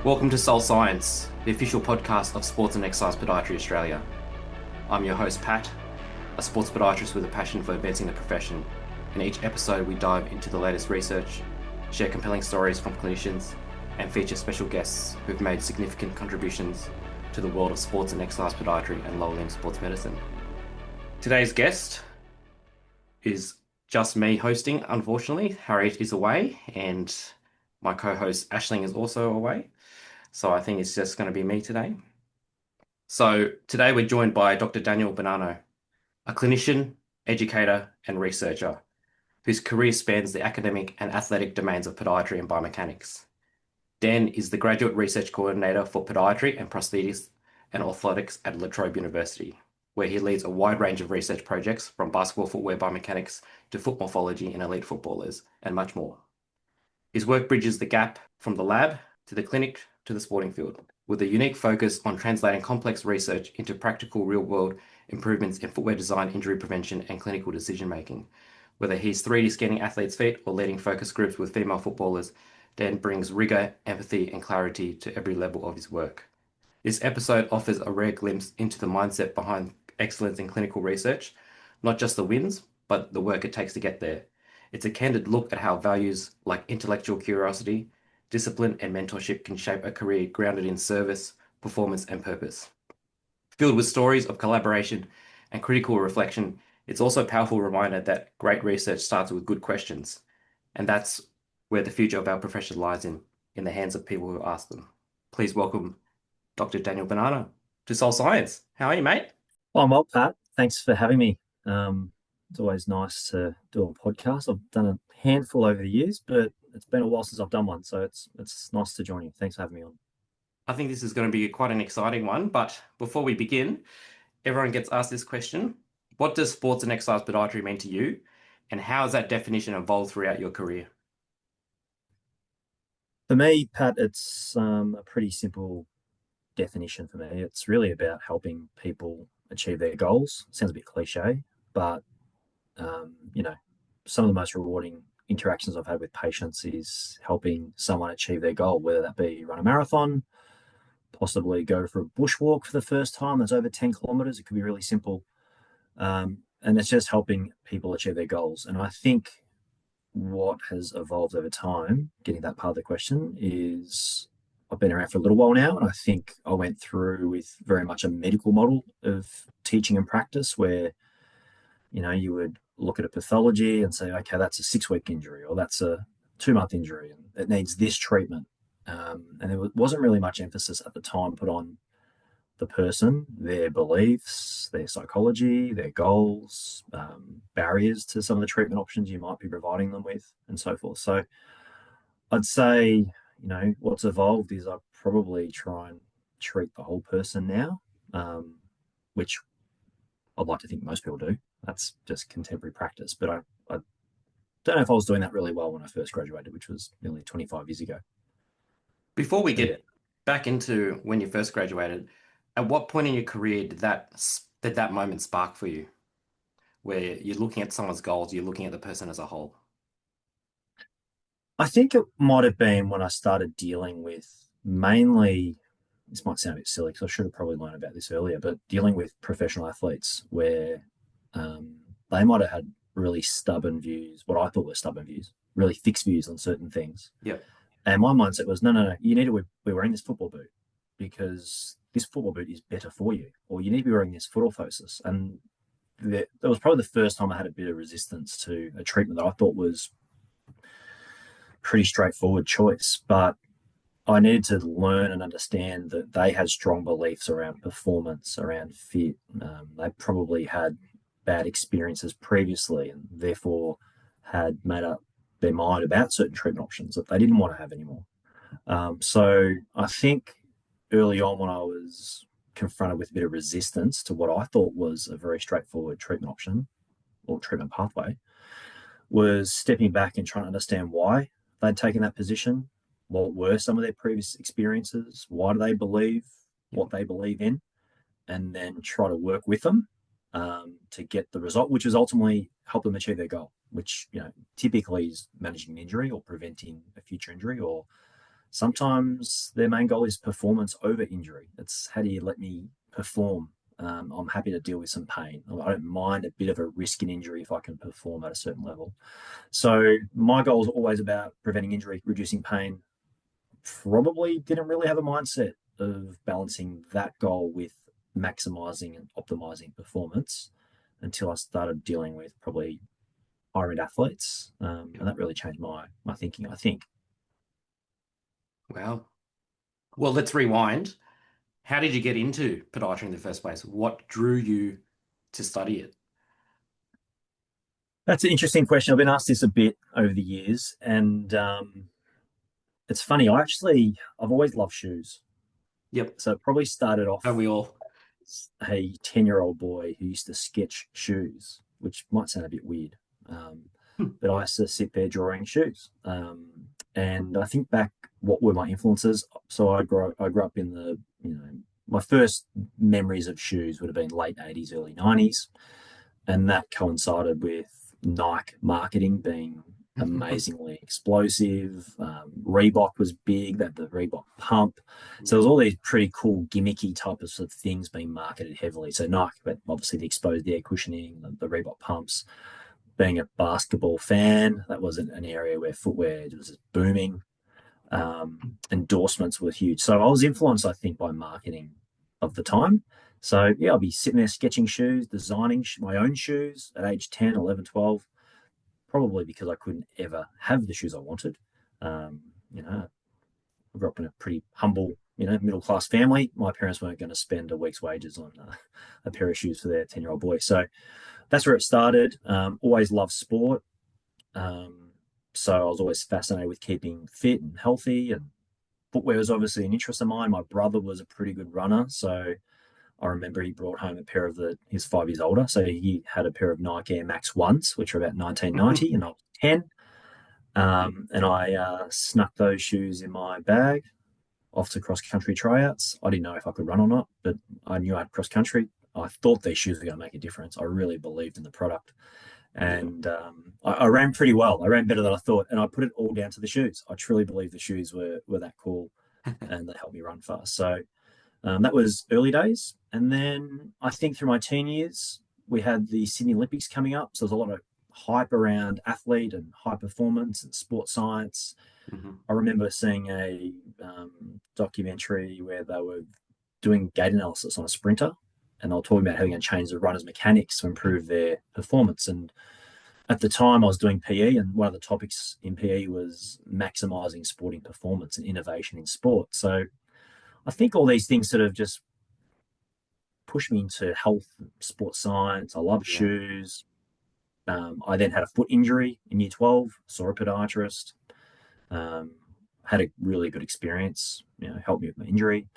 Welcome to Soul Science, the official podcast of Sports and Exercise Podiatry Australia. I'm your host, Pat, a sports podiatrist with a passion for advancing the profession. In each episode, we dive into the latest research, share compelling stories from clinicians, and feature special guests who've made significant contributions to the world of sports and exercise podiatry and lower limb sports medicine. Today's guest is just me hosting, unfortunately. Harriet is away, and my co-host Aisling is also away. So I think it's just going to be me today. So today we're joined by Dr. Daniel Bonanno, a clinician, educator, and researcher whose career spans the academic and athletic domains of podiatry and biomechanics. Dan is the graduate research coordinator for podiatry and prosthetics and orthotics at Trobe University, where he leads a wide range of research projects from basketball footwear biomechanics to foot morphology in elite footballers and much more. His work bridges the gap from the lab to the clinic to the sporting field, with a unique focus on translating complex research into practical real-world improvements in footwear design, injury prevention, and clinical decision-making. Whether he's 3D scanning athletes' feet or leading focus groups with female footballers, Dan brings rigor, empathy, and clarity to every level of his work. This episode offers a rare glimpse into the mindset behind excellence in clinical research, not just the wins, but the work it takes to get there. It's a candid look at how values like intellectual curiosity, discipline, and mentorship can shape a career grounded in service, performance, and purpose. Filled with stories of collaboration and critical reflection, it's also a powerful reminder that great research starts with good questions, and that's where the future of our profession lies in the hands of people who ask them. Please welcome Dr. Daniel Bonanno to Soul Science. How are you, mate? I'm well, Pat. Thanks for having me. It's always nice to do a podcast. I've done a handful over the years, but it's been a while since I've done one, so it's nice to join you. Thanks for having me on. I think this is going to be quite an exciting one, but before we begin, everyone gets asked this question. What does sports and exercise podiatry mean to you, and how has that definition evolved throughout your career? For me, Pat, it's a pretty simple definition for me. It's really about helping people achieve their goals. Sounds a bit cliche, but you know, some of the most rewarding interactions I've had with patients is helping someone achieve their goal, whether that be run a marathon, possibly go for a bushwalk for the first time that's over 10 kilometers. It could be really simple. And it's just helping people achieve their goals. And I think what has evolved over time, getting that part of the question, is I've been around for a little while now. And I think I went through with very much a medical model of teaching and practice where, you would look at a pathology and say, okay, that's a 6-week injury or that's a 2-month injury and it needs this treatment. And there wasn't really much emphasis at the time put on the person, their beliefs, their psychology, their goals, barriers to some of the treatment options you might be providing them with, and so forth. So I'd say, what's evolved is I probably try and treat the whole person now, which I'd like to think most people do. That's just contemporary practice. But I don't know if I was doing that really well when I first graduated, which was nearly 25 years ago. Before we So yeah, get back into when you first graduated, at what point in your career did that moment spark for you, where you're looking at someone's goals, you're looking at the person as a whole? I think it might have been when I started dealing with mainly, this might sound a bit silly because I should have probably learned about this earlier, but dealing with professional athletes where they might have had really stubborn views, what I thought were stubborn views, really fixed views on certain things. Yeah. And my mindset was, no, no, no, you need to be wearing this football boot because this football boot is better for you, or you need to be wearing this foot orthosis. And that was probably the first time I had a bit of resistance to a treatment that I thought was pretty straightforward choice. But I needed to learn and understand that they had strong beliefs around performance, around fit. They probably had bad experiences previously and therefore had made up their mind about certain treatment options that they didn't want to have anymore. So I think early on when I was confronted with a bit of resistance to what I thought was a very straightforward treatment option or treatment pathway, was stepping back and trying to understand why they'd taken that position, what were some of their previous experiences, why do they believe Yeah. what they believe in, and then try to work with them to get the result, which is ultimately help them achieve their goal, which typically is managing an injury or preventing a future injury or Sometimes their main goal is performance over injury. It's how do you let me perform? I'm happy to deal with some pain. I don't mind a bit of a risk in injury if I can perform at a certain level. So my goal is always about preventing injury, reducing pain. Probably didn't really have a mindset of balancing that goal with maximizing and optimizing performance until I started dealing with probably higher end athletes, Yep. and that really changed my thinking. I think. Wow. Well, let's rewind. How did you get into podiatry in the first place? What drew you to study it? That's an interesting question. I've been asked this a bit over the years, and it's funny. I've always loved shoes. Yep. So it probably started Don't off we all? as a 10-year-old boy who used to sketch shoes, which might sound a bit weird. Um, Hmm. but I used to sit there drawing shoes. And I think back, what were my influences? So I grew up in my first memories of shoes would have been late 80s, early 90s. And that coincided with Nike marketing being amazingly explosive. Reebok was big, that the Reebok pump. So Yep. there's all these pretty cool gimmicky types of things being marketed heavily. So Nike, but obviously the exposed air cushioning, the Reebok pumps. Being a basketball fan, that was an area where footwear was booming. Endorsements were huge. So I was influenced, I think, by marketing of the time. So yeah, I'll be sitting there sketching shoes, designing my own shoes at age 10, 11, 12, probably because I couldn't ever have the shoes I wanted. Um, I grew up in a pretty humble, middle class family. My parents weren't going to spend a week's wages on a pair of shoes for their 10-year-old boy. So that's where it started. Always loved sport. Um, so I was always fascinated with keeping fit and healthy, and footwear was obviously an interest of mine. My brother was a pretty good runner, so I remember he brought home a pair of he's 5 years older, so he had a pair of Nike Air Max ones, which were about 1990, and I was 10. And I snuck those shoes in my bag off to cross country tryouts. I didn't know if I could run or not, but I knew I had cross country. I thought these shoes were going to make a difference. I really believed in the product. Yeah. And I ran pretty well. I ran better than I thought, and I put it all down to the shoes. I truly believe the shoes were that cool, and they helped me run fast. So that was early days, and then I think through my teen years we had the Sydney Olympics coming up, so there's a lot of hype around athlete and high performance and sports science. Mhm. I remember seeing a documentary where they were doing gait analysis on a sprinter, and they were talking about how they're going to change the runner's mechanics to improve their performance. And at the time, I was doing PE, and one of the topics in PE was maximizing sporting performance and innovation in sport. So I think all these things sort of just pushed me into health, sports science. I love Yeah. shoes. I then had a foot injury in year 12, saw a podiatrist, um, had a really good experience, helped me with my injury.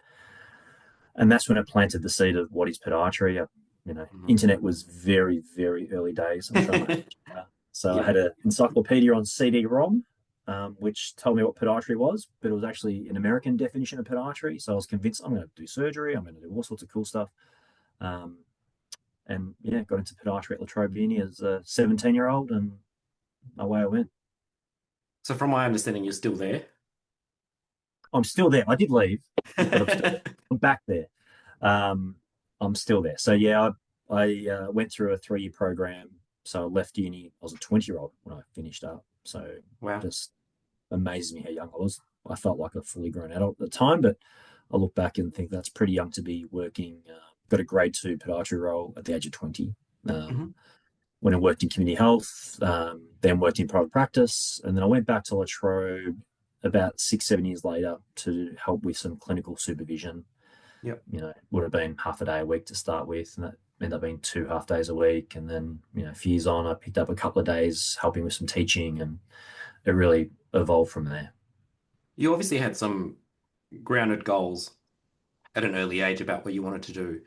And that's when it planted the seed of what is podiatry. Mhm. Internet was very, very early days. I'm showing my age here. So I Yeah. had an encyclopedia on CD-ROM, which told me what podiatry was, but it was actually an American definition of podiatry. So I was convinced I'm going to do surgery. I'm going to do all sorts of cool stuff. Um, and yeah, got into podiatry at La Trobe Uni as a 17-year-old, and away I went. So from my understanding, you're still there. I'm still there. I did leave, but I'm still there. I'm back there. Um, I'm still there. So yeah, I went through a 3-year program. So I left uni. I was a 20-year-old when I finished up. So Wow. just amazes me how young I was. I felt like a fully grown adult at the time, but I look back and think that's pretty young to be working. Got a grade 2 podiatry role at the age of 20. Um, Mhm. when I worked in community health, then worked in private practice, and then I went back to La Trobe about 6, 7 years later to help with some clinical supervision. Yep. Would have been half a day a week to start with, and that ended up being 2 half days a week. And then, a few years on, I picked up a couple of days helping with some teaching, and it really evolved from there. You obviously had some grounded goals at an early age about what you wanted to do.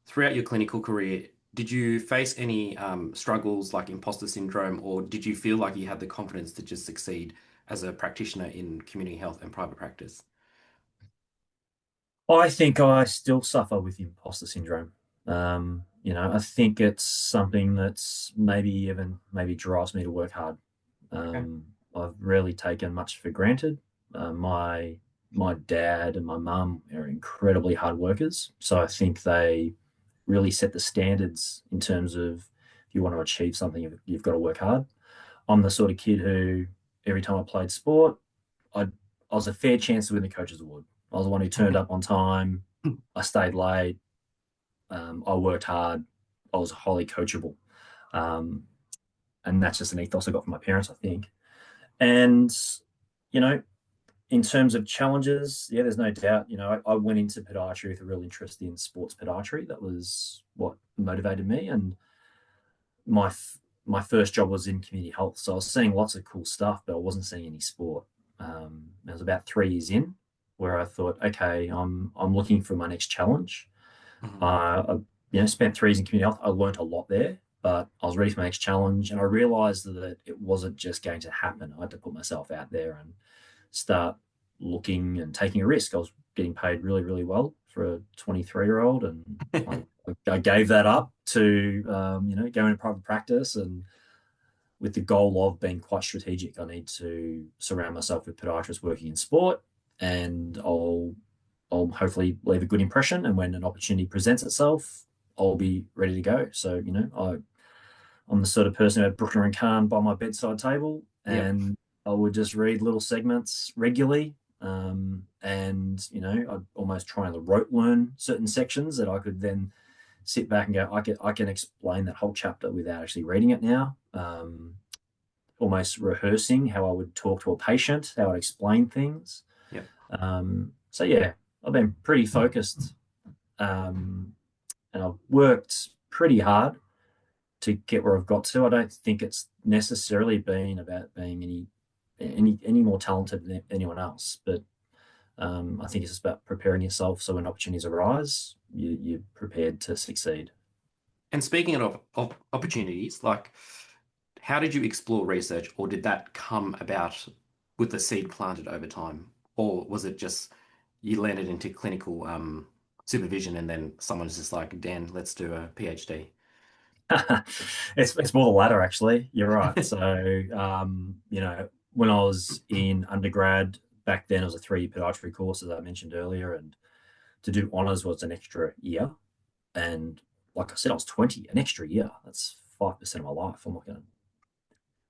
Throughout your clinical career, did you face any struggles like imposter syndrome, or did you feel like you had the confidence to just succeed as a practitioner in community health and private practice? I think I still suffer with imposter syndrome. I think it's something that's maybe drives me to work hard. Okay. I've rarely taken much for granted. My my dad and my mum are incredibly hard workers. So I think they really set the standards in terms of if you want to achieve something, you've got to work hard. I'm the sort of kid who every time I played sport, I was a fair chance to win the coach's award. I was the one who turned up on time. I stayed late. I worked hard. I was highly coachable. Um, and that's just an ethos I got from my parents, I think. And, you know, in terms of challenges, yeah, there's no doubt. I went into podiatry with a real interest in sports podiatry. That was what motivated me. And my my first job was in community health, so I was seeing lots of cool stuff, but I wasn't seeing any sport. It was about 3 years in where I thought, okay, I'm looking for my next challenge. Mhm. I spent 3 years in community health. I learned a lot there, but I was ready for my next challenge, and I realized that it wasn't just going to happen. I had to put myself out there and start looking and taking a risk. I was getting paid really, really well for a 23-year-old, and I gave that up to go into private practice, and with the goal of being quite strategic. I need to surround myself with podiatrists working in sport, and I'll hopefully leave a good impression. And when an opportunity presents itself, I'll be ready to go. So I'm the sort of person who had Bruckner and Kahn by my bedside table, Yep. and I would just read little segments regularly. And I'd almost try and rote learn certain sections that I could then sit back and go, I can explain that whole chapter without actually reading it now. Almost rehearsing how I would talk to a patient, how I'd explain things. Yep. So yeah, I've been pretty focused, and I've worked pretty hard to get where I've got to. I don't think it's necessarily been about being any more talented than anyone else, but I think it's just about preparing yourself so when opportunities arise, you're prepared to succeed. And speaking of opportunities, like how did you explore research, or did that come about with the seed planted over time? Or was it just you landed into clinical supervision and then someone's just like, Dan, let's do a PhD? It's more the latter, actually. You're right. So, when I was in undergrad back then, it was a 3-year podiatry course, as I mentioned earlier, and to do honors was an extra year. And like I said, I was 20, an extra year. That's 5% of my life. I'm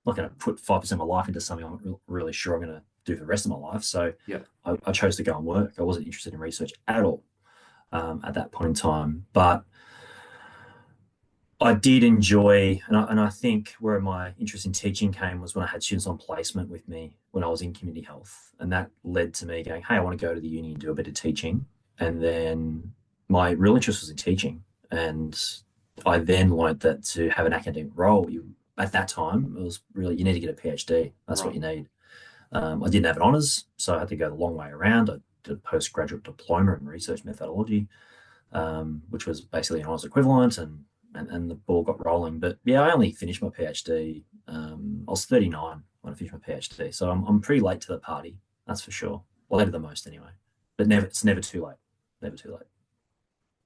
not gonna put 5% of my life into something I'm really sure I'm gonna do for the rest of my life. So Yep. I chose to go and work. I wasn't interested in research at all at that point in time, but I did enjoy, and I think where my interest in teaching came was when I had students on placement with me when I was in community health. And that led to me going, hey, I want to go to the uni and do a bit of teaching. And then my real interest was in teaching. And I then learned that to have an academic role, at that time, it was really, you need to get a PhD. That's what Right. you need. I didn't have an honours, so I had to go the long way around. I did a postgraduate diploma in research methodology, which was basically an honours equivalent, and the ball got rolling. But yeah, I only finished my PhD. I was 39 when I finished my PhD, so I'm pretty late to the party. That's for sure. Well, later than most anyway. But it's never too late. Never too late.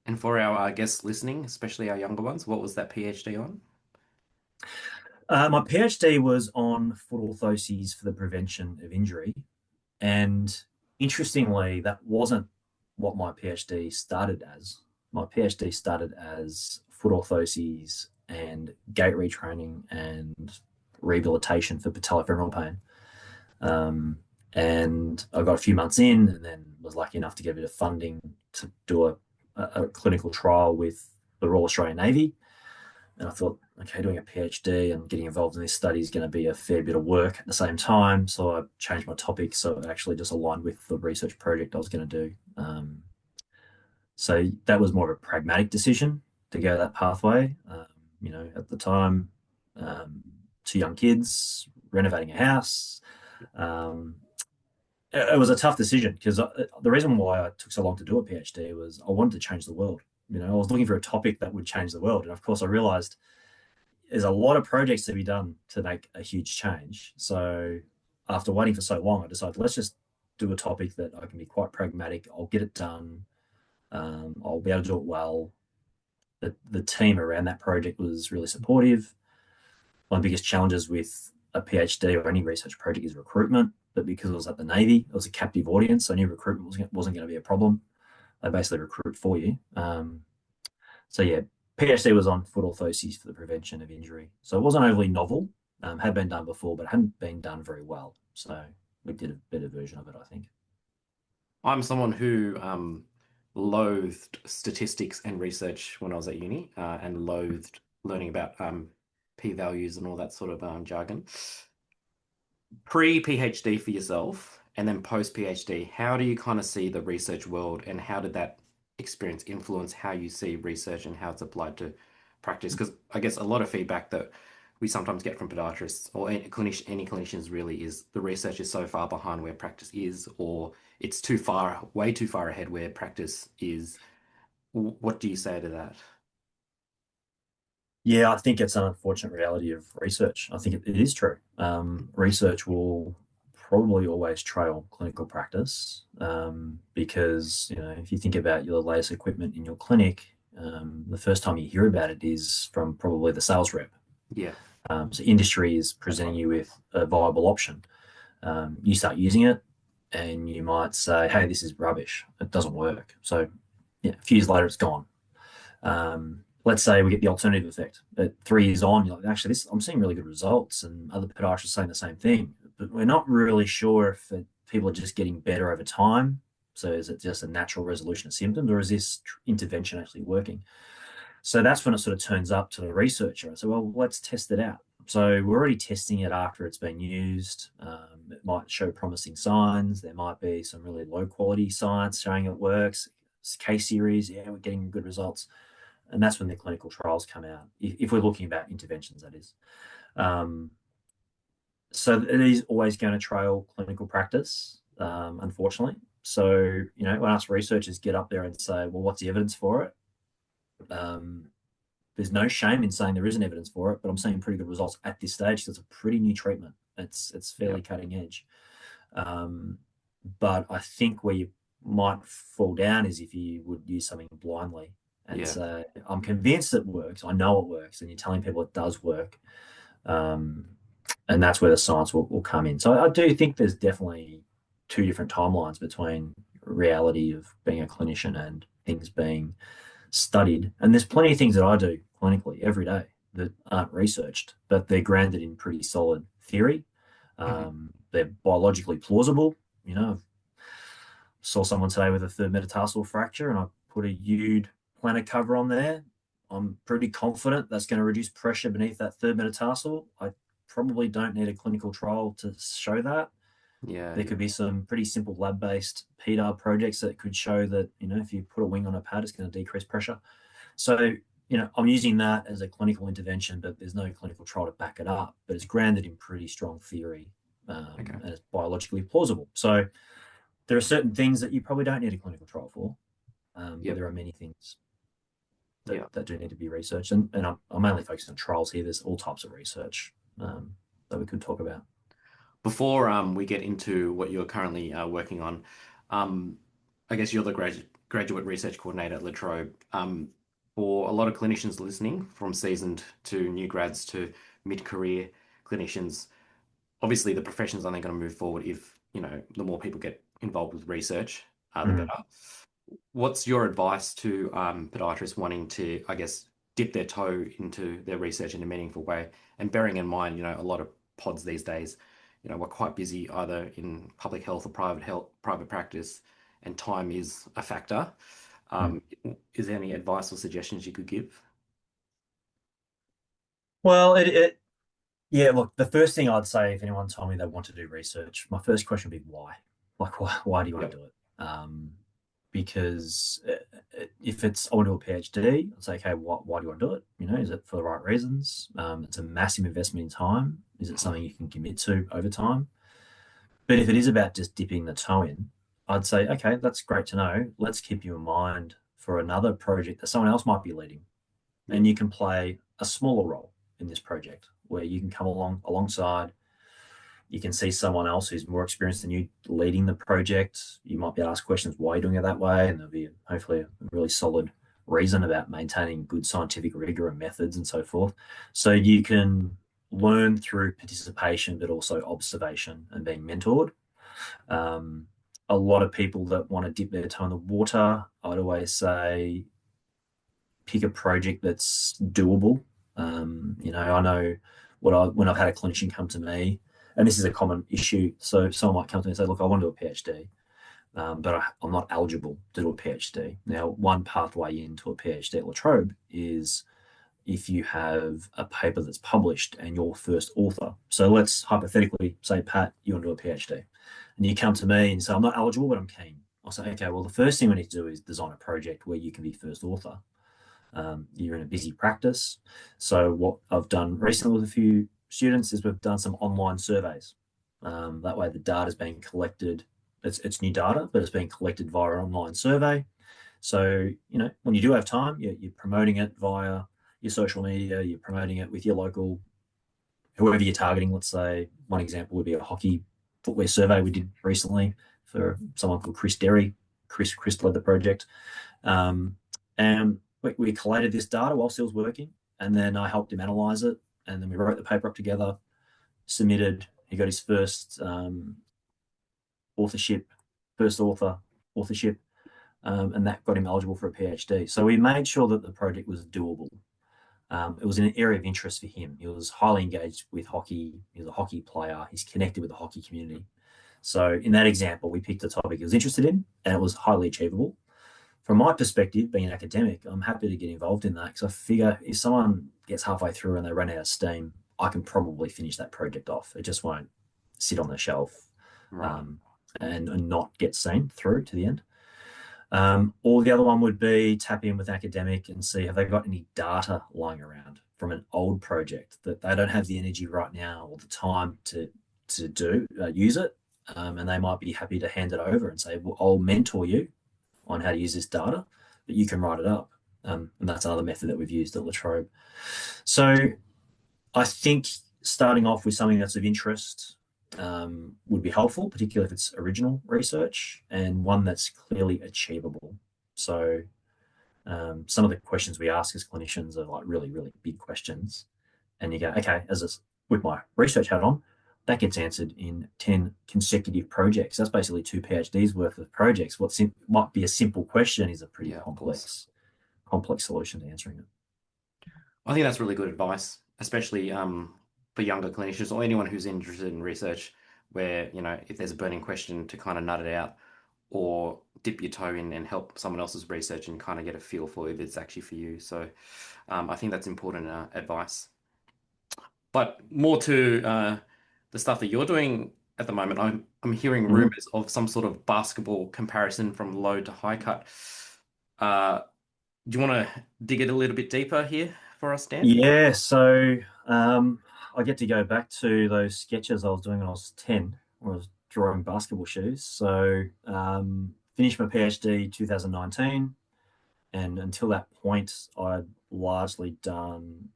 And for our guests listening, especially our younger ones, what was that PhD on? My PhD was on foot orthoses for the prevention of injury, and interestingly, that wasn't what my PhD started as. My PhD started as foot orthoses and gait retraining and rehabilitation for patellofemoral pain. Um, and I got a few months in, and then was lucky enough to get a bit of funding to do a clinical trial with the Royal Australian Navy. And I thought, okay, doing a PhD and getting involved in this study is going to be a fair bit of work at the same time. So I changed my topic so it actually just aligned with the research project I was going to do. So that was more of a pragmatic decision to go that pathway. At the time, um, 2 young kids, renovating a house. Um, it was a tough decision because the reason why I took so long to do a PhD was I wanted to change the world. I was looking for a topic that would change the world. And of course, I realized there's a lot of projects to be done to make a huge change. So after waiting for so long, I decided let's just do a topic that I can be quite pragmatic. I'll get it done. I'll be able to do it well. The team around that project was really supportive. One of the biggest challenges with a PhD or any research project is recruitment. but because I was at the Navy, it was a captive audience. So I knew recruitment wasn't going to be a problem. They basically recruit for you. So yeah, PhD was on foot orthoses for the prevention of injury. So it wasn't overly novel. Had been done before, but hadn't been done very well. So we did a better version of it, I think. I'm someone who loathed statistics and research when I was at uni, and loathed learning about p-values and all that sort of jargon. Pre-PhD for yourself and then post-PhD, how do you kind of see the research world, and how did that experience influence how you see research and how it's applied to practice? Because I guess a lot of feedback that we sometimes get from podiatrists or any clinicians really is the research is so far behind where practice is, or it's too far, way too far ahead where practice is. What do you say to that? Yeah, I think it's an unfortunate reality of research. I think it is true. Research will probably always trail clinical practice because, if you think about your latest equipment in your clinic, the first time you hear about it is from probably the sales rep. Yeah, So industry is presenting you with a viable option. You start using it and you might say, hey, this is rubbish. It doesn't work. So yeah, a few years later, it's gone. Let's say we get the alternative effect. At 3 years on, you're like, actually, I'm seeing really good results, and other podiatrists saying the same thing. But we're not really sure if people are just getting better over time. So is it just a natural resolution of symptoms, or is this intervention actually working? So that's when it sort of turns up to the researcher. So, well, let's test it out. So we're already testing it after it's been used. It might show promising signs. There might be some really low quality science showing it works. Case series, yeah, we're getting good results. And that's when the clinical trials come out, if we're looking about interventions, that is. So it is always going to trail clinical practice, unfortunately. So, when us researchers get up there and say, well, what's the evidence for it? There's no shame in saying there isn't evidence for it, but I'm seeing pretty good results at this stage because it's a pretty new treatment. It's fairly yeah, cutting edge. But I think where you might fall down is if you would use something blindly and yeah, say, I'm convinced it works, I know it works, and you're telling people it does work. Um, and that's where the science will come in. So I do think there's definitely two different timelines between reality of being a clinician and things being studied. And there's plenty of things that I do clinically every day that aren't researched, but they're grounded in pretty solid theory. mhm, They're biologically plausible. Saw someone today with a third metatarsal fracture, and I put a U'd plantar cover on there. I'm pretty confident that's going to reduce pressure beneath that third metatarsal. I probably don't need a clinical trial to show that. yeah, There yeah, could be some pretty simple lab-based PDAR projects that could show that, if you put a wing on a pad, it's going to decrease pressure. So, I'm using that as a clinical intervention, but there's no clinical trial to back it up. But it's grounded in pretty strong theory, okay, and it's biologically plausible. So there are certain things that you probably don't need a clinical trial for, but yep, there are many things that, yeah. that do need to be researched. And I'm mainly focused on trials here. There's all types of research that we could talk about. Before we get into what you're currently working on, um, I guess you're the graduate research coordinator at La Trobe. For a lot of clinicians listening, from seasoned to new grads to mid-career clinicians, obviously the profession's only going to move forward if, the more people get involved with research, the better. Mm. What's your advice to podiatrists wanting to, I guess, dip their toe into their research in a meaningful way? And bearing in mind, a lot of pods these days, we're quite busy either in public health or private practice, and time is a factor. Mm. Um, is there any advice or suggestions you could give? Well, yeah, look, the first thing I'd say if anyone told me they want to do research, my first question would be why? Like, why do you want to Yep. do it? Because if it's, I want to do a PhD, I'd say, okay, why do you want to do it? Is it for the right reasons? It's a massive investment in time. Is it something you can commit to over time? But if it is about just dipping the toe in, I'd say, okay, that's great to know. Let's keep you in mind for another project that someone else might be leading, and Yep. you can play a smaller role in this project where you can come alongside. You can see someone else who's more experienced than you leading the project. You might be able to ask questions why you're doing it that way, and there'll be hopefully a really solid reason about maintaining good scientific rigor and methods and so forth. So you can learn through participation, but also observation and being mentored. Um, a lot of people that want to dip their toe in the water, I'd always say pick a project that's doable. I know when I've had a clinician come to me, and this is a common issue. So someone might come to me and say, "Look, I want to do a PhD, but I'm not eligible to do a PhD." Now, one pathway into a PhD at La Trobe is if you have a paper that's published and you're first author. So let's hypothetically say, Pat, you want to do a PhD, and you come to me and say, "I'm not eligible, but I'm keen." I'll say, "Okay, well, the first thing we need to do is design a project where you can be first author." You're in a busy practice. So what I've done recently with a few students is we've done some online surveys. That way the data is being collected. It's new data, but it's being collected via an online survey. So, when you do have time, you're promoting it via your social media, you're promoting it with your local, whoever you're targeting. Let's say one example would be a hockey footwear survey we did recently for someone called Chris Derry. Chris led the project. And we collated this data whilst he was working, and then I helped him analyze it, and then we wrote the paper up together, submitted. He got his first authorship, first authorship, and that got him eligible for a PhD. So we made sure that the project was doable. It was in an area of interest for him. He was highly engaged with hockey. He was a hockey player. He's connected with the hockey community. So in that example, we picked a topic he was interested in, and it was highly achievable. From my perspective, being an academic, I'm happy to get involved in that because I figure if someone gets halfway through and they run out of steam, I can probably finish that project off. It just won't sit on the shelf Right. and not get seen through to the end. Or the other one would be tap in with academic and see have they got any data lying around from an old project that they don't have the energy right now or the time to do use it, and they might be happy to hand it over and say, well, I'll mentor you on how to use this data, but you can write it up. And that's another method that we've used at La Trobe. So I think starting off with something that's of interest would be helpful, particularly if it's original research and one that's clearly achievable. So some of the questions we ask as clinicians are like really, really big questions. And you go, okay, with my research hat on, that gets answered in 10 consecutive projects. That's basically 2 PhDs worth of projects. What might be a simple question is a pretty Yeah, of course. complex solution to answering it. I think that's really good advice, especially for younger clinicians or anyone who's interested in research, where, if there's a burning question to kind of nut it out or dip your toe in and help someone else's research and kind of get a feel for if it's actually for you. So I think that's important advice. But more to the stuff that you're doing at the moment, I'm hearing Mhm. rumors of some sort of basketball comparison from low to high cut. Uh, do you want to dig it a little bit deeper here for us, Dan? Yeah, so I get to go back to those sketches I was doing when I was 10, where I was drawing basketball shoes. So finished my PhD 2019, and until that point, I'd largely done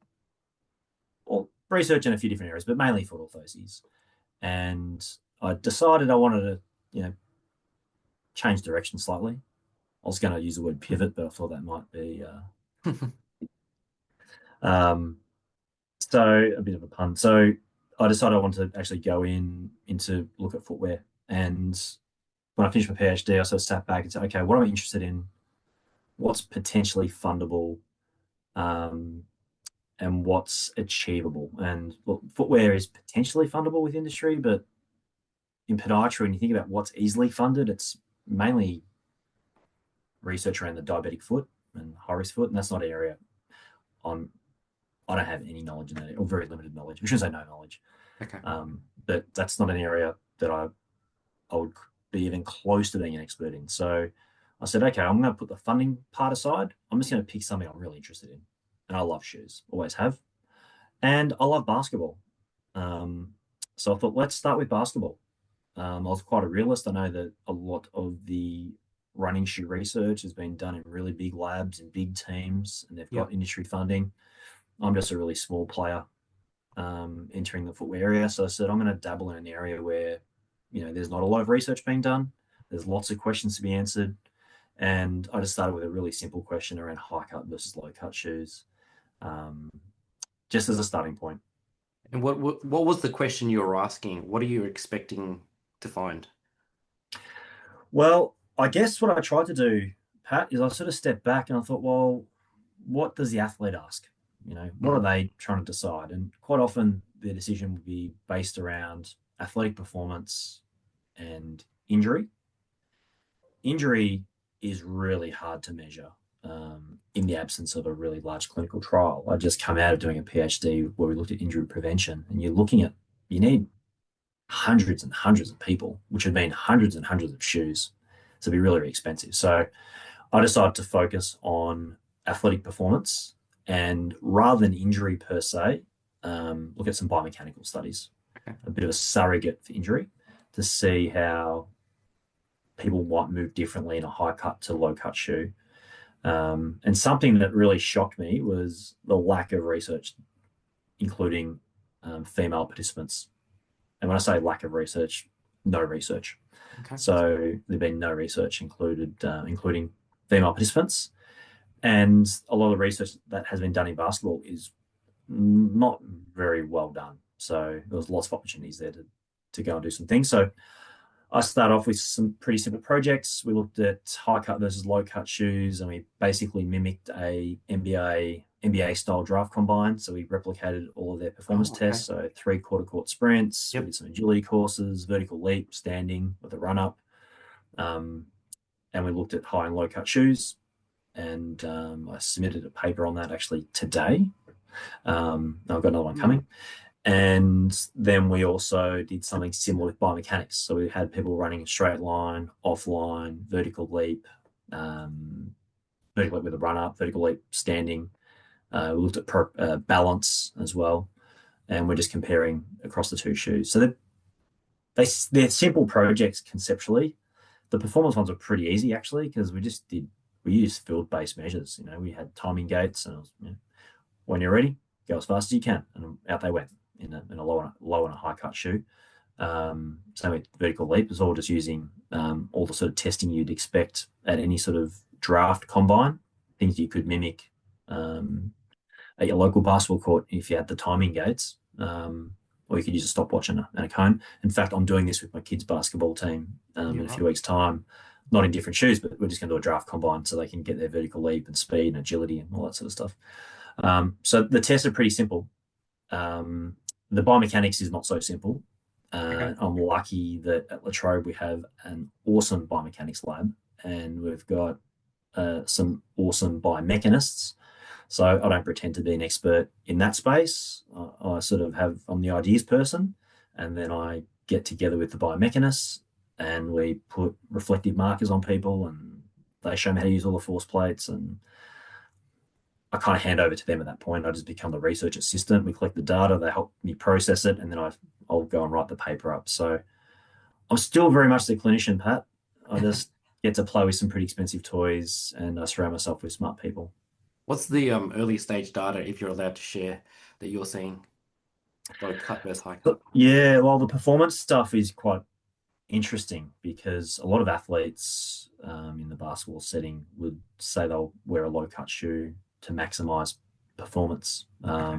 well, research in a few different areas, but mainly foot orthoses. And I decided I wanted to, change direction slightly. I was going to use the word pivot, but I thought that might be um, so a bit of a pun. So I decided I wanted to actually go into look at footwear. And when I finished my PhD, I sort of sat back and said, okay, what am I interested in? What's potentially fundable? Um, and what's achievable? And look, footwear is potentially fundable with industry, but in podiatry, when you think about what's easily funded, it's mainly research around the diabetic foot and high risk foot, and that's not an area I'm. I don't have any knowledge in that, or very limited knowledge. We shouldn't say no knowledge, Okay. but that's not an area that I would be even close to being an expert in. So I said, okay, I'm going to put the funding part aside. I'm just going to pick something I'm really interested in, and I love shoes, always have, and I love basketball. Um, so I thought, let's start with basketball. I was quite a realist. I know that a lot of the running shoe research has been done in really big labs and big teams, and they've Yeah. got industry funding. I'm just a really small player entering the footwear area. So I said, I'm going to dabble in an area where, there's not a lot of research being done. There's lots of questions to be answered. And I just started with a really simple question around high cut versus low cut shoes, um, just as a starting point. And what was the question you were asking? What are you expecting to find? Well, I guess what I tried to do, Pat, is I sort of stepped back and I thought, well, what does the athlete ask? What are Mhm. they trying to decide? And quite often the decision would be based around athletic performance and injury. Injury is really hard to measure in the absence of a really large clinical trial. I just come out of doing a PhD where we looked at injury prevention, and you need hundreds and hundreds of people, which would mean hundreds and hundreds of shoes. So it'd be really, really expensive. So I decided to focus on athletic performance and rather than injury per se, look at some biomechanical studies, Okay. a bit of a surrogate for injury to see how people might move differently in a high cut to low cut shoe. And something that really shocked me was the lack of research, including female participants. And when I say lack of research, no research. Okay. So there's been no research including female participants. And a lot of the research that has been done in basketball is not very well done. So there was lots of opportunities there to go and do some things. So I started off with some pretty simple projects. We looked at high cut versus low cut shoes, and we basically mimicked a NBA style draft combine. So we replicated all of their performance Oh, okay. tests. So 3/4 court sprints, we Yep. did some agility courses, vertical leap, standing with a run up, um, and we looked at high and low cut shoes. And I submitted a paper on that actually today. I've got another one Mm. coming. And then we also did something similar with biomechanics. So we had people running a straight line, offline, vertical leap with a run up, vertical leap standing. We looked at balance as well. And we're just comparing across the two shoes. So they're simple projects conceptually. The performance ones are pretty easy actually because we used field based measures. We had timing gates and it was, when you're ready, go as fast as you can, and out they went in a low and a high cut shoe. Same with vertical leap is all just using all the sort of testing you'd expect at any sort of draft combine, things you could mimic at your local basketball court if you had the timing gates. Or you could use a stopwatch and a cone. In fact, I'm doing this with my kids' basketball team Yeah, in a right. few weeks' time. Not in different shoes, but we're just going to do a draft combine so they can get their vertical leap and speed and agility and all that sort of stuff. So the tests are pretty simple. The biomechanics is not so simple. Okay. I'm lucky that at La Trobe we have an awesome biomechanics lab, and we've got some awesome biomechanists. So I don't pretend to be an expert in that space. I sort of I'm the ideas person, and then I get together with the biomechanists, and we put reflective markers on people, and they show me how to use all the force plates, and I kind of hand over to them at that point. I just become the research assistant. We collect the data, they help me process it, and then I'll go and write the paper up. So I'm still very much the clinician, Pat. I just get to play with some pretty expensive toys, and I surround myself with smart people. What's the early stage data, if you're allowed to share, that you're seeing? Low cut versus high cut. But yeah, well, the performance stuff is quite interesting because a lot of athletes in the basketball setting would say they'll wear a low cut shoe to maximize performance. Okay.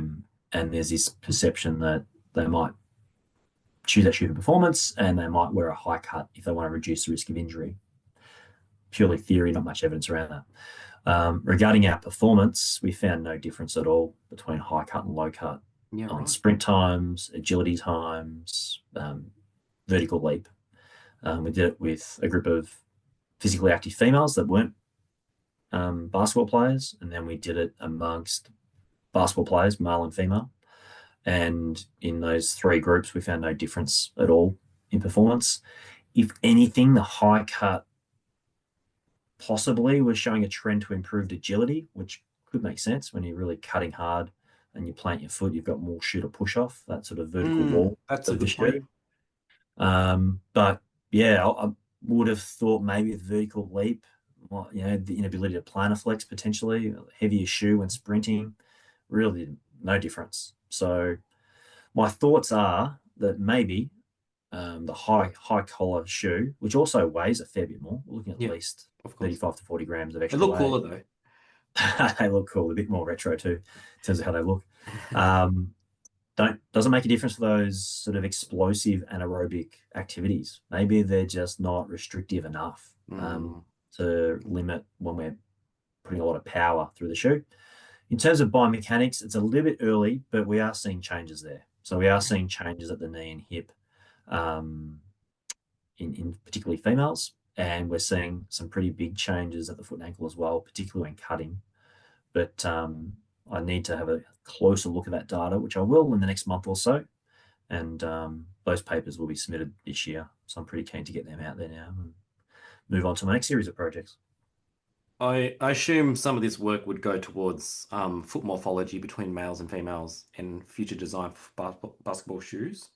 And there's this perception that they might choose that shoe for performance and they might wear a high cut if they want to reduce the risk of injury. Purely theory, not much evidence around that. Regarding our performance, we found no difference at all between high cut and low cut Yeah, on right. sprint times, agility times, vertical leap. We did it with a group of physically active females that weren't basketball players, and then we did it amongst basketball players, male and female. And in those three groups, we found no difference at all in performance. If anything, the high cut possibly was showing a trend to improved agility, which could make sense when you're really cutting hard and you plant your foot, you've got more shoe to push off, that sort of vertical wall That's a of the good point. shoe. But yeah, I would have thought maybe with vertical leap, the inability to plantarflex potentially, heavier shoe when sprinting, really no difference. So my thoughts are that maybe the high collar shoe, which also weighs a fair bit more, we're looking at Yeah, least of course. 35 to 40 grams of They extra look weight. cooler though. They look cool, a bit more retro too, in terms of how they look. Um, don't doesn't make a difference for those sort of explosive anaerobic activities. Maybe they're just not restrictive enough Mm, to limit when we're putting a lot of power through the shoe. In terms of biomechanics, it's a little bit early, but we are seeing changes there. So we are okay. seeing changes at the knee and hip, um, in particularly females, and we're seeing some pretty big changes at the foot and ankle as well, particularly when cutting. But I need to have a closer look at that data, which I will in the next month or so. And those papers will be submitted this year. So I'm pretty keen to get them out there now and move on to my next series of projects. I assume some of this work would go towards foot morphology between males and females and future design for basketball shoes.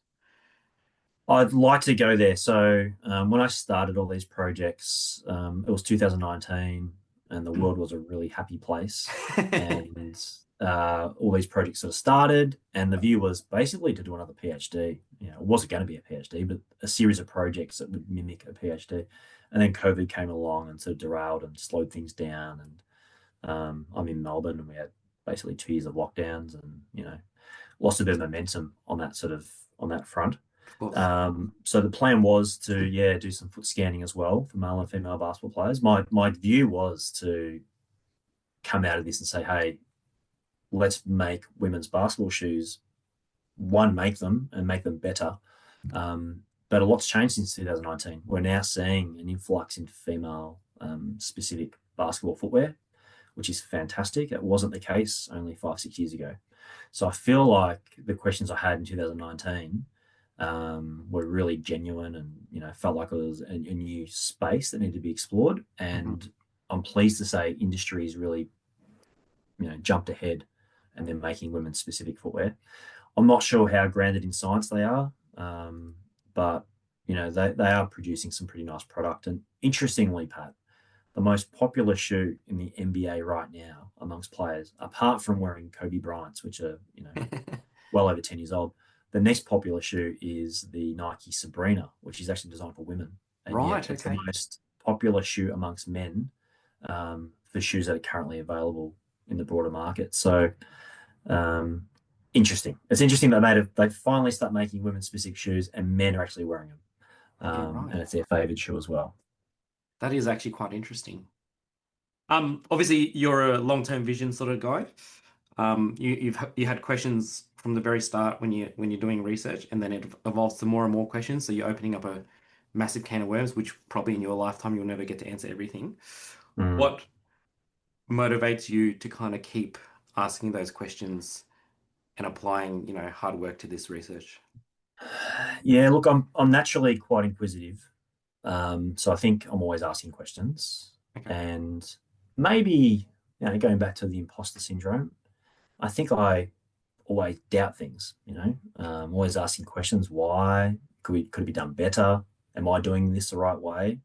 I'd like to go there. So when I started all these projects, it was 2019, and the world was a really happy place. And all these projects sort of started, and the view was basically to do another PhD. It wasn't going to be a PhD, but a series of projects that would mimic a PhD. And then COVID came along and sort of derailed and slowed things down. And I'm in Melbourne, and we had basically 2 years of lockdowns, and lost a bit of momentum on that front. Of course. So the plan was to, yeah, do some foot scanning as well for male and female basketball players. My view was to come out of this and say, hey, let's make women's basketball shoes. One, make them and make them better. But a lot's changed since 2019. We're now seeing an influx into female specific basketball footwear, which is fantastic. It wasn't the case only 5, 6 years ago. So I feel like the questions I had in 2019 were really genuine, and felt like it was a new space that needed to be explored. Mhm. And I'm pleased to say industry has really jumped ahead, and they're making women specific footwear. I'm not sure how grounded in science they are, but they are producing some pretty nice product. And interestingly, Pat, the most popular shoe in the NBA right now amongst players, apart from wearing Kobe Bryant's, which are well over 10 years old, the next popular shoe is the Nike Sabrina, which is actually designed for women, and yet Right, it's the okay. most popular shoe amongst men for shoes that are currently available in the broader market. So um, interesting. It's interesting that they finally start making women specific shoes, and men are actually wearing them, Yeah, right. and it's their favorite shoe as well. That is actually quite interesting. Obviously you're a long-term vision sort of guy. You had questions from the very start when you're doing research, and then it evolves to more and more questions. So you're opening up a massive can of worms, which probably in your lifetime you'll never get to answer everything. Mm. What motivates you to kind of keep asking those questions and applying, hard work to this research? Yeah, look, I'm naturally quite inquisitive. So I think I'm always asking questions. Okay. And maybe, going back to the imposter syndrome, I think I always doubt things, always asking questions. Why? Could it be done better? Am I doing this the right way?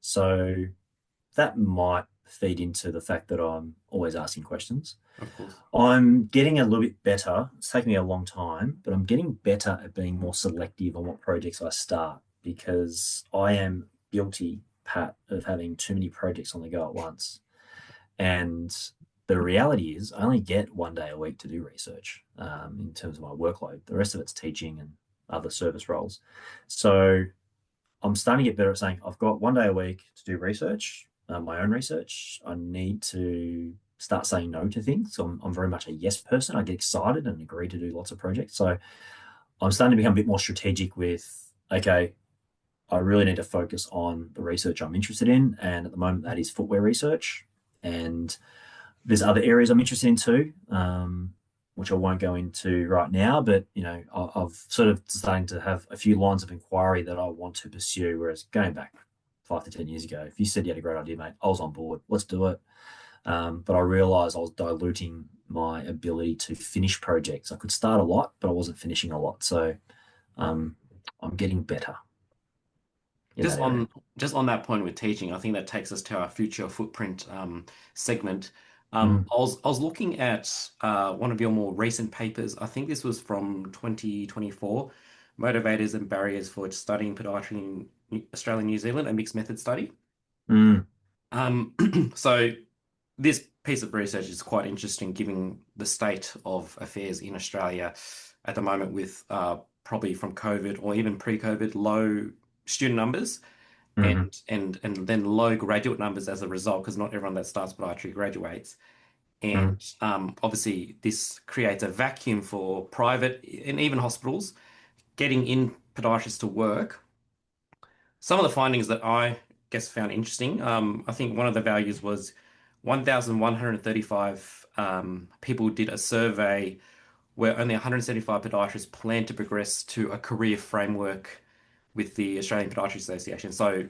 So that might feed into the fact that I'm always asking questions. Of course. I'm getting a little bit better. It's taken me a long time, but I'm getting better at being more selective on what projects I start, because I am guilty, Pat, of having too many projects on the go at once. And the reality is, I only get 1 day a week to do research in terms of my workload. The rest of it's teaching and other service roles. So I'm starting to get better at saying, I've got 1 day a week to do research, my own research. I need to start saying no to things. So I'm very much a yes person. I get excited and agree to do lots of projects. So I'm starting to become a bit more strategic with, okay, I really need to focus on the research I'm interested in. And at the moment, that is footwear research. And there's other areas I'm interested in too, which I won't go into right now. But I've sort of starting to have a few lines of inquiry that I want to pursue. Whereas going back 5 to 10 years ago, if you said you had a great idea, mate, I was on board. Let's do it. But I realised I was diluting my ability to finish projects. I could start a lot, but I wasn't finishing a lot. So um, I'm getting better in Just that area. on just on that point with teaching, I think that takes us to our future footprint segment. Mm, I was looking at one of your more recent papers. I think this was from 2024, Motivators and Barriers for Studying Podiatry in Australia and New Zealand, a mixed method study. mm, Um, so this piece of research is quite interesting given the state of affairs in Australia at the moment with probably from COVID or even pre-COVID low student numbers Hmm. and then low graduate numbers as a result, because not everyone that starts podiatry graduates. And obviously, this creates a vacuum for private and even hospitals getting in podiatrists to work. Some of the findings that I guess found interesting, I think one of the values was 1,135 people did a survey where only 175 podiatrists plan to progress to a career framework with the Australian Podiatry Association. So,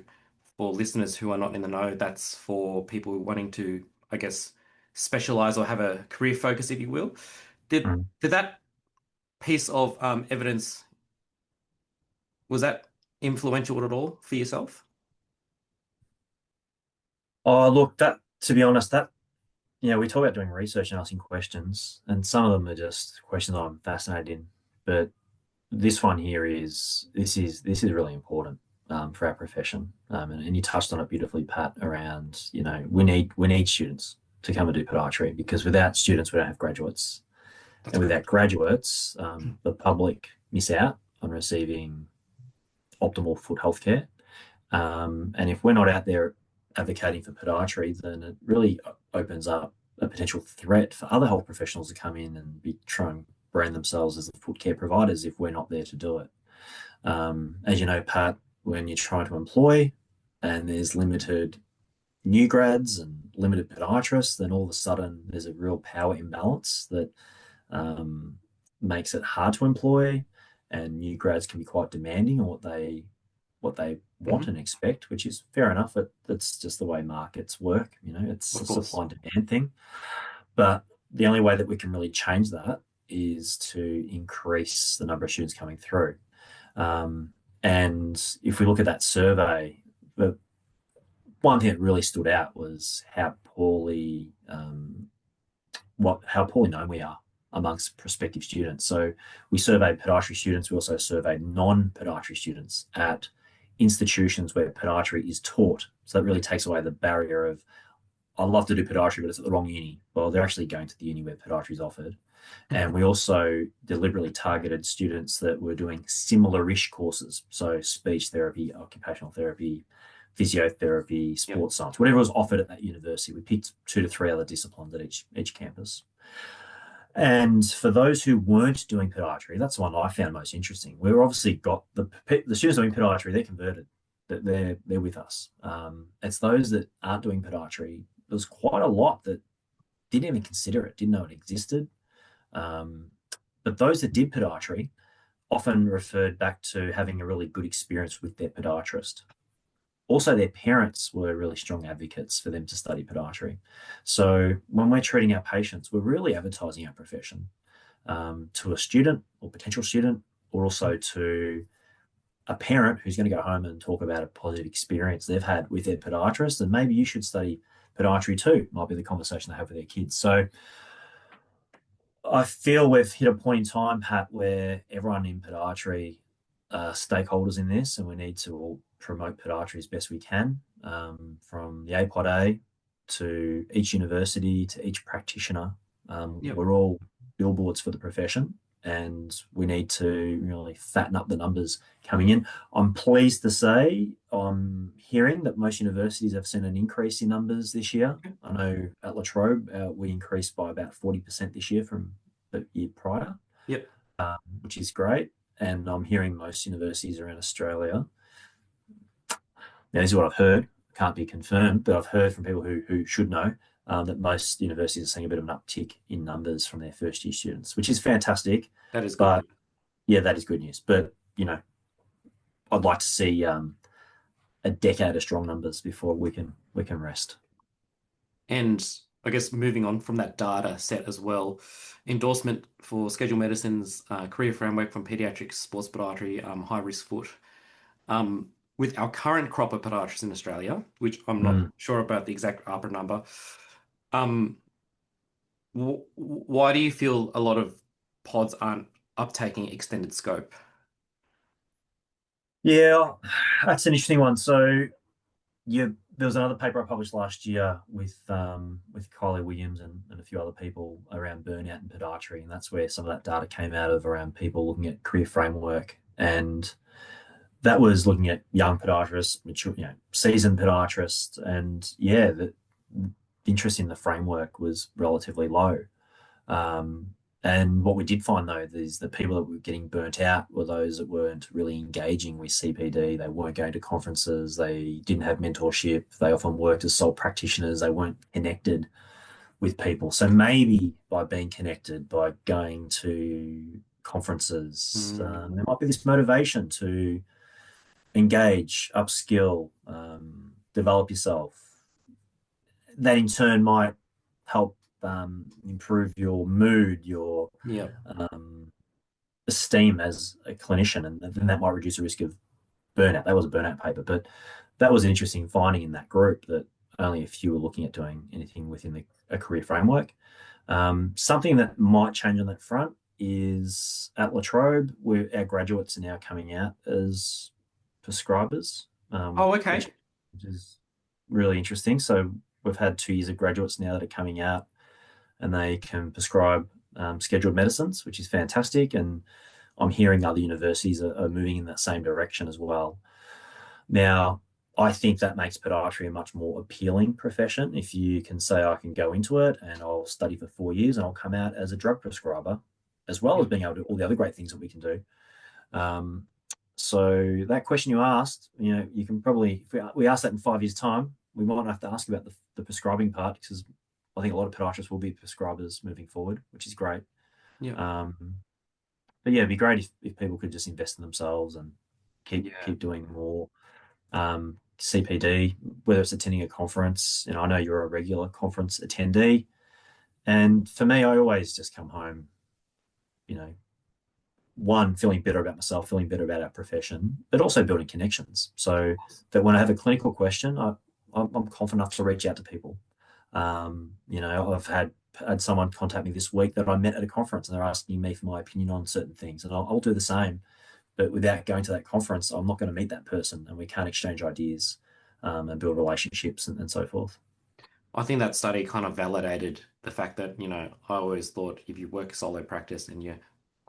for listeners who are not in the know, that's for people wanting to, I guess, specialize or have a career focus, if you will. Did that piece of evidence was that influential at all for yourself? Oh, look, that to be honest, that we talk about doing research and asking questions, and some of them are just questions I'm fascinated in. But this one here is really important for our profession. And you touched on it beautifully, Pat, around, we need students to come and do podiatry because without students, we don't have graduates. That's And without correct. graduates, the public miss out on receiving optimal foot health care. And if we're not out there advocating for podiatry, then it really opens up a potential threat for other health professionals to come in and be trying to brand themselves as the foot care providers if we're not there to do it. As you know, Pat, when you're trying to employ and there's limited new grads and limited podiatrists, then all of a sudden there's a real power imbalance that um, makes it hard to employ, and new grads can be quite demanding on what they want Hmm. and expect, which is fair enough. That's just the way markets work. It's Of a course. supply and demand thing. But the only way that we can really change that is to increase the number of students coming through. Um, and if we look at that survey, the one thing that really stood out was how poorly known we are amongst prospective students. So we surveyed podiatry students. We also surveyed non-podiatry students at institutions where podiatry is taught. So that really takes away the barrier of, I love to do podiatry, but it's at the wrong uni. Well, they're actually going to the uni where podiatry is offered. And we also deliberately targeted students that were doing similar-ish courses. So speech therapy, occupational therapy, physiotherapy, Yep. sports science, whatever was offered at that university. We picked 2 to 3 other disciplines at each campus. And for those who weren't doing podiatry, that's the one I found most interesting. We've obviously got the students doing podiatry, they're converted, that they're with us. It's those that aren't doing podiatry. There's quite a lot that didn't even consider it, didn't know it existed. Um, but those that did podiatry often referred back to having a really good experience with their podiatrist. Also, their parents were really strong advocates for them to study podiatry. So when we're treating our patients, we're really advertising our profession to a student or potential student, or also to a parent who's going to go home and talk about a positive experience they've had with their podiatrist. And maybe you should study podiatry too, might be the conversation they have with their kids. So I feel we've hit a point in time, Pat, where everyone in podiatry are stakeholders in this, and we need to all promote podiatry as best we can, from the APOD A to each university to each practitioner. Yep. We're all billboards for the profession, and we need to really fatten up the numbers coming in. I'm pleased to say I'm hearing that most universities have seen an increase in numbers this year. Okay. I know at La Trobe, we increased by about 40% this year from the year prior, Yep. which is great. And I'm hearing most universities around Australia. Now, this is what I've heard, can't be confirmed, but I've heard from people who should know that most universities are seeing a bit of an uptick in numbers from their first year students, which is fantastic. That is good But news. yeah, that is good news. But I'd like to see a decade of strong numbers before we can rest. And I guess moving on from that data set as well, endorsement for Schedule Medicine's career framework from pediatrics, sports podiatry, high risk foot. Um, with our current crop of podiatrists in Australia, which I'm not Mm. sure about the exact upper number, um, why do you feel a lot of pods aren't uptaking extended scope? Yeah, that's an interesting one. So there was another paper I published last year with Kylie Williams and a few other people around burnout and podiatry, and that's where some of that data came out of around people looking at career framework, and that was looking at young podiatrists, mature, seasoned podiatrists, and yeah, the interest in the framework was relatively low. Um, and what we did find though is the people that were getting burnt out were those that weren't really engaging with CPD. They weren't going to conferences. They didn't have mentorship. They often worked as sole practitioners. They weren't connected with people. So maybe by being connected, by going to conferences, there might be this motivation to engage, upskill, develop yourself. That in turn might help improve your mood, your Yeah. um, esteem as a clinician, and then that might reduce the risk of burnout. That was a burnout paper, but that was an interesting finding in that group that only a few were looking at doing anything within a career framework. Something that might change on that front is at La Trobe, where our graduates are now coming out as prescribers, Oh, okay. which is really interesting. So we've had 2 years of graduates now that are coming out and they can prescribe scheduled medicines, which is fantastic. And I'm hearing other universities are moving in that same direction as well. Now, I think that makes podiatry a much more appealing profession. If you can say, I can go into it and I'll study for 4 years and I'll come out as a drug prescriber, as well as being able to do all the other great things that we can do. So that question you asked, you can probably, if we ask that in 5 years' time, we might not have to ask about the prescribing part, because I think a lot of podiatrists will be prescribers moving forward, which is great. Yeah. But yeah, it'd be great if people could just invest in themselves and keep Yeah. keep doing more CPD, whether it's attending a conference. I know you're a regular conference attendee, and for me, I always just come home, one, feeling better about myself, feeling better about our profession, but also building connections. So that when I have a clinical question, I'm confident enough to reach out to people. I've had someone contact me this week that I met at a conference, and they're asking me for my opinion on certain things, and I'll do the same. But without going to that conference, I'm not going to meet that person, and we can't exchange ideas and build relationships and so forth. I think that study kind of validated the fact that, I always thought if you work solo practice and you're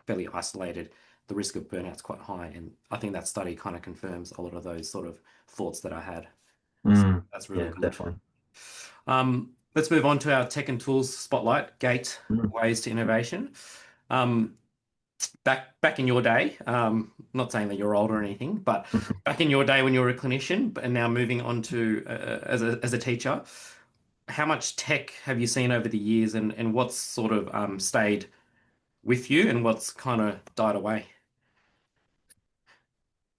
fairly isolated, the risk of burnout's quite high. And I think that study kind of confirms a lot of those sort of thoughts that I had. So that's really Yeah, good. definitely. Let's move on to our tech and tools spotlight, Mm. gateways to innovation. Um, back in your day, not saying that you're old or anything, but back in your day when you were a clinician and now moving on to as a teacher, how much tech have you seen over the years, and what's sort of stayed with you and what's kind of died away?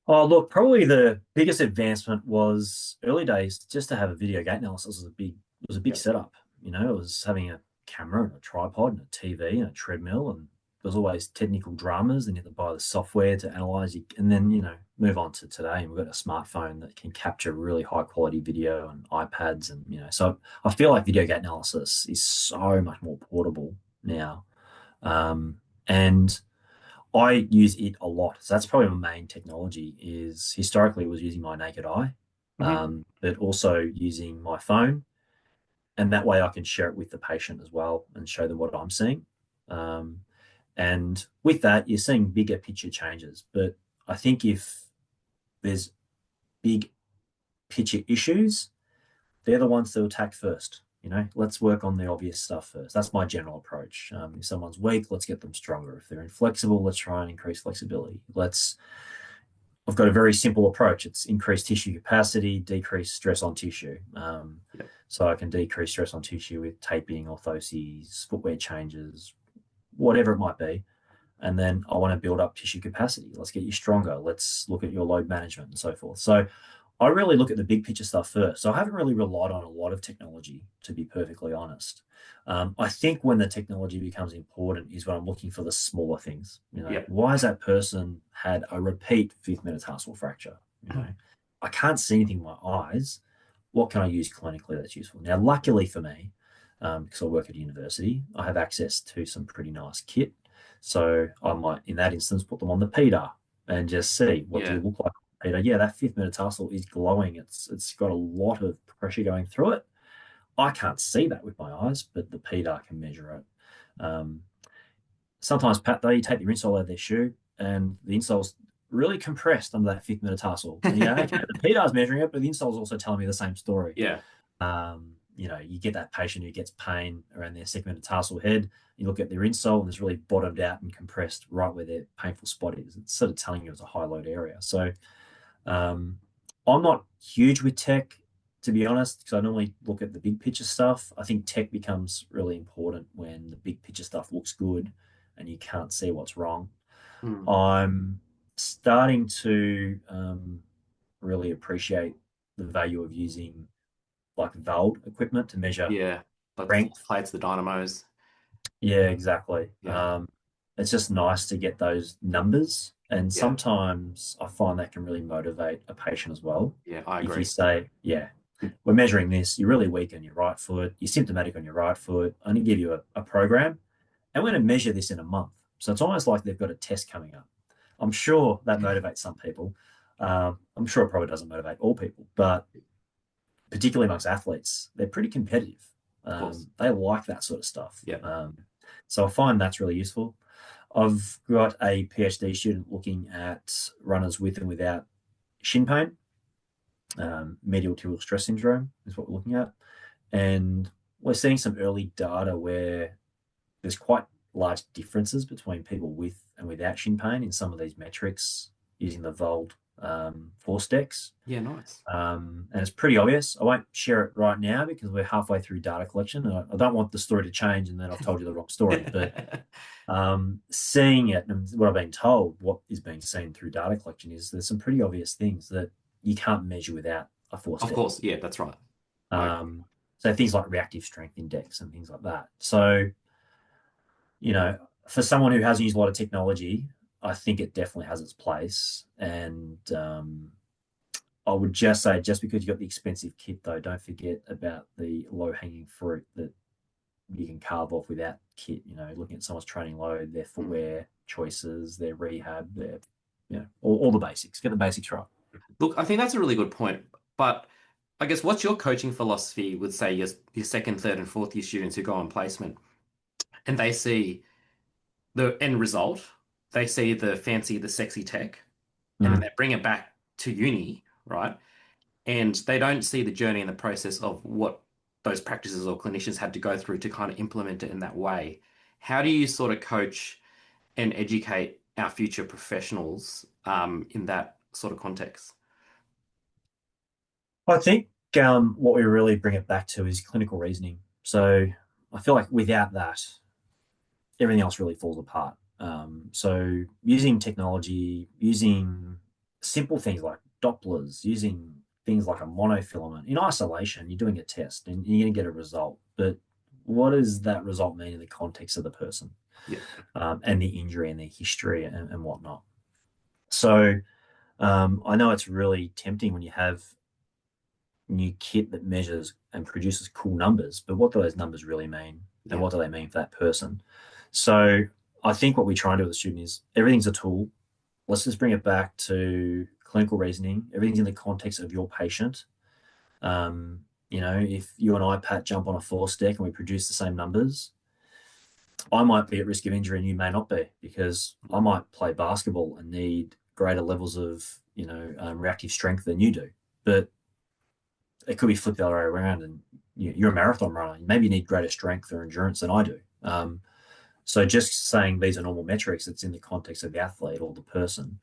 Oh, look, probably the biggest advancement was early days. Just to have a video gate analysis was a big Yeah. setup. It was having a camera and a tripod and a TV and a treadmill, and there was always technical dramas, and you had to buy the software to analyze it, and then move on to today, and we've got a smartphone that can capture really high quality video and iPads, and so I feel like video gate analysis is so much more portable now, and I use it a lot. So that's probably my main technology. Is historically was using my naked eye, Hmm. but also using my phone, and that way I can share it with the patient as well and show them what I'm seeing. Um, and with that, you're seeing bigger picture changes. But I think if there's big picture issues, they're the ones to attack first. Let's work on the obvious stuff first. That's my general approach. If someone's weak, let's get them stronger. If they're inflexible, let's try and increase flexibility. I've got a very simple approach. It's increase tissue capacity, decrease stress on tissue. Yep. So I can decrease stress on tissue with taping, orthoses, footwear changes, whatever it might be. And then I want to build up tissue capacity. Let's get you stronger. Let's look at your load management and so forth. So I really look at the big picture stuff first. So I haven't really relied on a lot of technology, to be perfectly honest. I think when the technology becomes important is when I'm looking for the smaller things. Yep. Why has that person had a repeat fifth metatarsal fracture? I can't see anything with my eyes. What can I use clinically that's useful? Now, luckily for me, because I work at a university, I have access to some pretty nice kit. So I might, in that instance, put them on the PEDA and just see what do Yeah. you look like Peter, yeah, that fifth metatarsal is glowing. It's got a lot of pressure going through it. I can't see that with my eyes, but the PDAR can measure it. Sometimes, Pat, though, you take the insole out of their shoe and the insole's really compressed under that fifth metatarsal. And you go, okay, the PDAR's measuring it, but the insole's also telling me the same story. Yeah. You get that patient who gets pain around their second metatarsal head. You look at their insole and it's really bottomed out and compressed right where their painful spot is. It's sort of telling you it's a high load area. So um, I'm not huge with tech, to be honest, because I normally look at the big picture stuff. I think tech becomes really important when the big picture stuff looks good and you can't see what's wrong. Mm. I'm starting to really appreciate the value of using like valve equipment to measure Yeah. Like the force strength. plates, the dynamos. Yeah, exactly. Yeah. It's just nice to get those numbers. And Yeah. sometimes I find that can really motivate a patient as well. Yeah. I If you agree. say, yeah, we're measuring this, you're really weak on your right foot, you're symptomatic on your right foot, I'm going to give you a program, and we're going to measure this in a month. So it's almost like they've got a test coming up. I'm sure that motivates some people. I'm sure it probably doesn't motivate all people, but particularly amongst athletes, they're pretty competitive. Of course. They like that sort of stuff. Yeah. So I find that's really useful. I've got a PhD student looking at runners with and without shin pain. Medial tibial stress syndrome is what we're looking at. And we're seeing some early data where there's quite large differences between people with and without shin pain in some of these metrics using the VOLD force decks. Yeah. Nice. And it's pretty obvious. I won't share it right now because we're halfway through data collection. I don't want the story to change and then I've told you the wrong story. But seeing it and what I've been told, what is being seen through data collection is there's some pretty obvious things that you can't measure without a force Of deck. course. Yeah. That's right. I agree. So things like reactive strength index and things like that. So, for someone who hasn't used a lot of technology, I think it definitely has its place. And I would just say, just because you've got the expensive kit, though, don't forget about the low hanging fruit that you can carve off with that kit. Looking at someone's training load, their Mm. footwear choices, their rehab, all the basics. Get the basics right. Look, I think that's a really good point. But I guess what's your coaching philosophy with, say, your second, third, and fourth year students who go on placement and they see the end result, they see the fancy, the sexy tech, and then Mm. they bring it back to uni, right? And they don't see the journey and the process of what those practices or clinicians had to go through to kind of implement it in that way. How do you sort of coach and educate our future professionals in that sort of context? I think what we really bring it back to is clinical reasoning. So I feel like without that, everything else really falls apart. So using technology, using simple things like Dopplers, using things like a monofilament in isolation, you're doing a test and you're going to get a result. But what does that result mean in the context of the person Yeah. and the injury and their history and whatnot? So I know it's really tempting when you have new kit that measures and produces cool numbers, but what do those numbers really mean? And Yeah. what do they mean for that person? So I think what we try and do with the student is everything's a tool. Let's just bring it back to clinical reasoning. Everything's in the context of your patient. If you and I, Pat, jump on a force deck and we produce the same numbers, I might be at risk of injury and you may not be because I might play basketball and need greater levels of, reactive strength than you do. But it could be flipped the other way around and you're a marathon runner. Maybe you need greater strength or endurance than I do. So just saying these are normal metrics, it's in the context of the athlete or the person.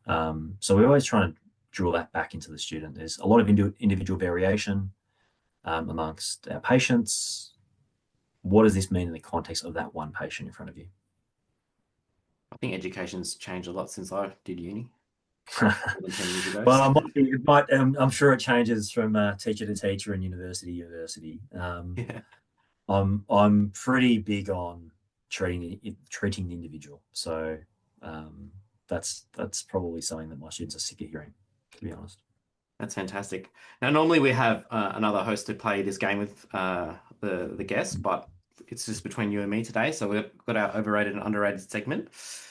So we're always trying to draw that back into the student. There's a lot of individual variation amongst our patients. What does this mean in the context of that one patient in front of you? I think education's changed a lot since I did uni more than 10 years ago. Well, So, I'm sure it changes from teacher to teacher and university to university. yeah, I'm pretty big on treating the individual. So that's probably something that my students are sick of hearing, to be honest. that's fantastic. Now, normally we have another host to play this game with the guest, but it's just between you and me today. So we've got our overrated and underrated segment.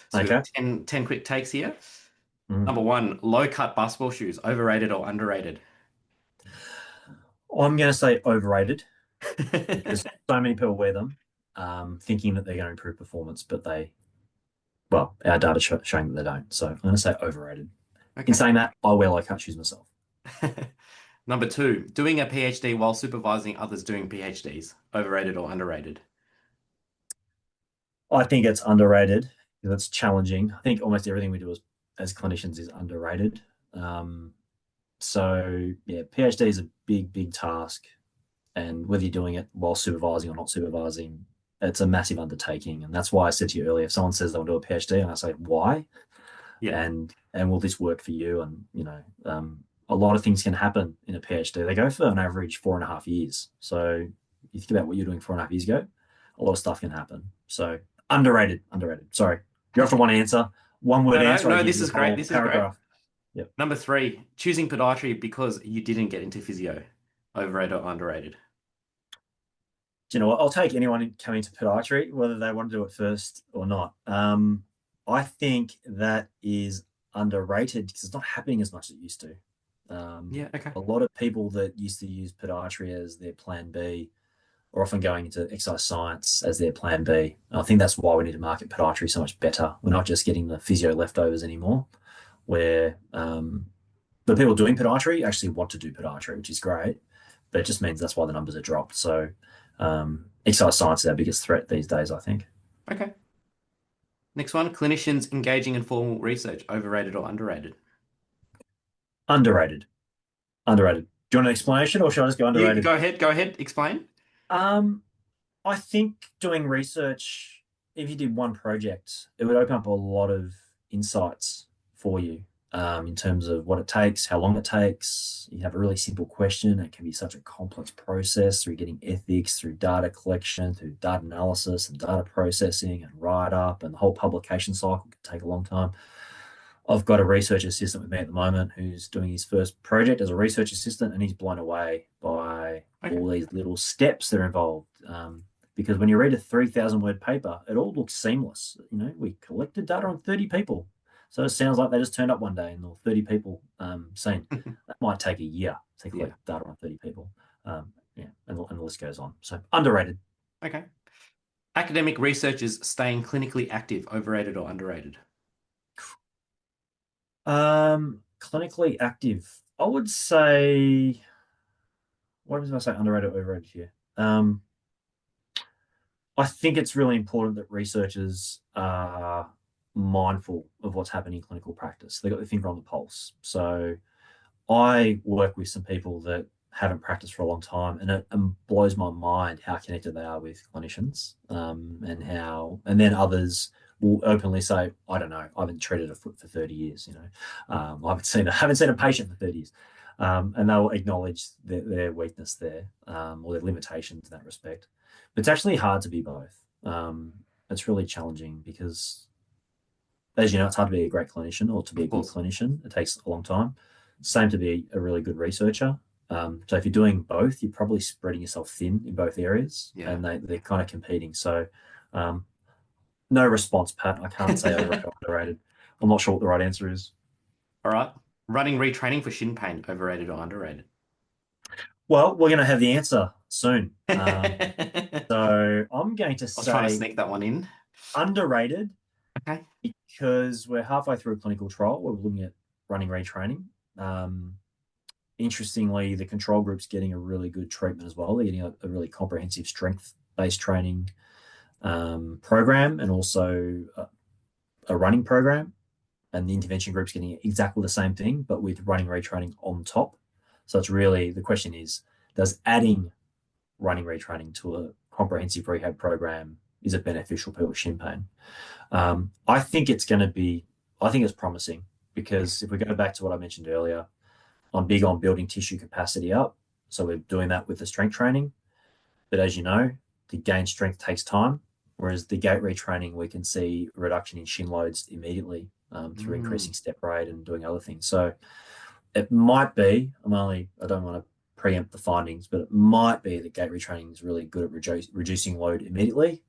So we've Okay. got 10 quick takes here. Mm. Number one, low cut basketball shoes, overrated or underrated? I'm going to say overrated because so many people wear them, thinking that they're going to improve performance, but our data showing that they don't. So I'm going to say overrated. In Okay. saying that, I wear low cut shoes myself. Number two, doing a PhD while supervising others doing PhDs, overrated or underrated? I think it's underrated because it's challenging. I think almost everything we do as clinicians is underrated. Um, so yeah, PhD is a big, big task, and whether you're doing it while supervising or not supervising, it's a massive undertaking. And that's why I said to you earlier, if someone says they'll do a PhD, and I say why, Yeah. and will this work for you? And a lot of things can happen in a PhD. They go for an average 4.5 years. So you think about what you're doing 4.5 years ago, a lot of stuff can happen. So underrated, underrated. Sorry, you're after one answer, one word No, no, answer. I no, give this you is a great. whole This is great. paragraph. Yep. Number three, choosing podiatry because you didn't get into physio, overrated or underrated? Do you know what? I'll take anyone coming to podiatry, whether they want to do it first or not. I think that is underrated because it's not happening as much as it used to. Yeah, okay. A lot of people that used to use podiatry as their plan B are often going into exercise science as their plan B. And I think that's why we need to market podiatry so much better. We're not just getting the physio leftovers anymore, where the people doing podiatry actually want to do podiatry, which is great, but it just means that's why the numbers are dropped. So exercise science is our biggest threat these days, I think. Okay. Next one, clinicians engaging in formal research, overrated or underrated? Underrated. Underrated. Do you want an explanation or should I just go You underrated? go ahead, explain. Um, I think doing research, if you did one project, it would open up a lot of insights for you in terms of what it takes, how long it takes. You have a really simple question. It can be such a complex process through getting ethics, through data collection, through data analysis and data processing and write up, and the whole publication cycle can take a long time. I've got a research assistant with me at the moment who's doing his first project as a research assistant, and he's blown away by Okay. all these little steps that are involved. Because when you read a 3,000 word paper, it all looks seamless. We collected data on 30 people. So it sounds like they just turned up one day and all 30 people seen. That might take a year to Yeah. collect data on 30 people. Yeah, and the list goes on. So underrated. Okay. Academic researchers staying clinically active, overrated or underrated? Clinically active. I would say, what was I say, underrated or overrated here? I think it's really important that researchers are mindful of what's happening in clinical practice. They've got their finger on the pulse. So I work with some people that haven't practiced for a long time, and it blows my mind how connected they are with clinicians, and then others will openly say, "I don't know, I haven't treated a foot for 30 years. I haven't seen a patient for 30 years," and they'll acknowledge their weakness there, or their limitations in that respect. But it's actually hard to be both. It's really challenging because, as you know, it's hard to be a great clinician or to be a Of good course. clinician. It takes a long time. Same to be a really good researcher. So if you're doing both, you're probably spreading yourself thin in both areas, Yeah. and they're kind of competing. So um, no response, Pat. I can't say overrated or underrated. I'm not sure what the right answer is. All right. Running retraining for shin pain, overrated or underrated? Well, we're going to have the answer soon. I So I'm going to was trying to say sneak that one in. underrated Okay. because we're halfway through a clinical trial. We're looking at running retraining. Um, Interestingly, the control group's getting a really good treatment as well. They're getting a really comprehensive strength-based training program, and also a running program. And the intervention group's getting exactly the same thing, but with running retraining on top. So it's really, the question is, does adding running retraining to a comprehensive rehab program, is it beneficial for shin pain? I think it's going to be, I think it's promising, Yeah. because if we go back to what I mentioned earlier, I'm big on building tissue capacity up. So we're doing that with the strength training. But as you know, to gain strength takes time. Whereas the gait retraining, we can see a reduction in shin loads immediately through Mm, increasing step rate and doing other things. So it might be, I don't want to preempt the findings, but it might be that gait retraining is really good at reducing load immediately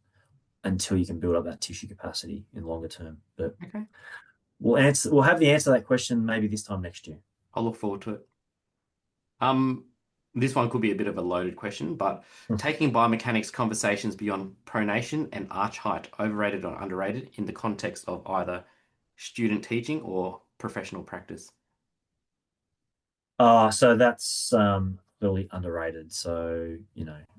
until you can build up that tissue capacity in longer term. But okay. We'll have the answer to that question maybe this time next year. I'll look forward to it. Um, this one could be a bit of a loaded question, but taking biomechanics conversations beyond pronation and arch height, overrated or underrated in the context of either student teaching or professional practice? So that's really underrated. So,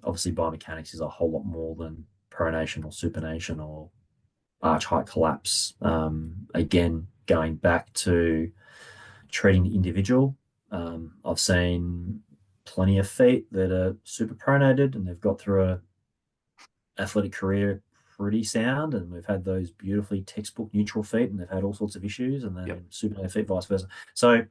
obviously biomechanics is a whole lot more than pronation or supination or arch height collapse. Again, going back to treating the individual, I've seen plenty of feet that are super pronated and they've got through a athletic career pretty sound, and we've had those beautifully textbook neutral feet, and they've had all sorts of issues, and Yep. then supinated feet, vice versa. So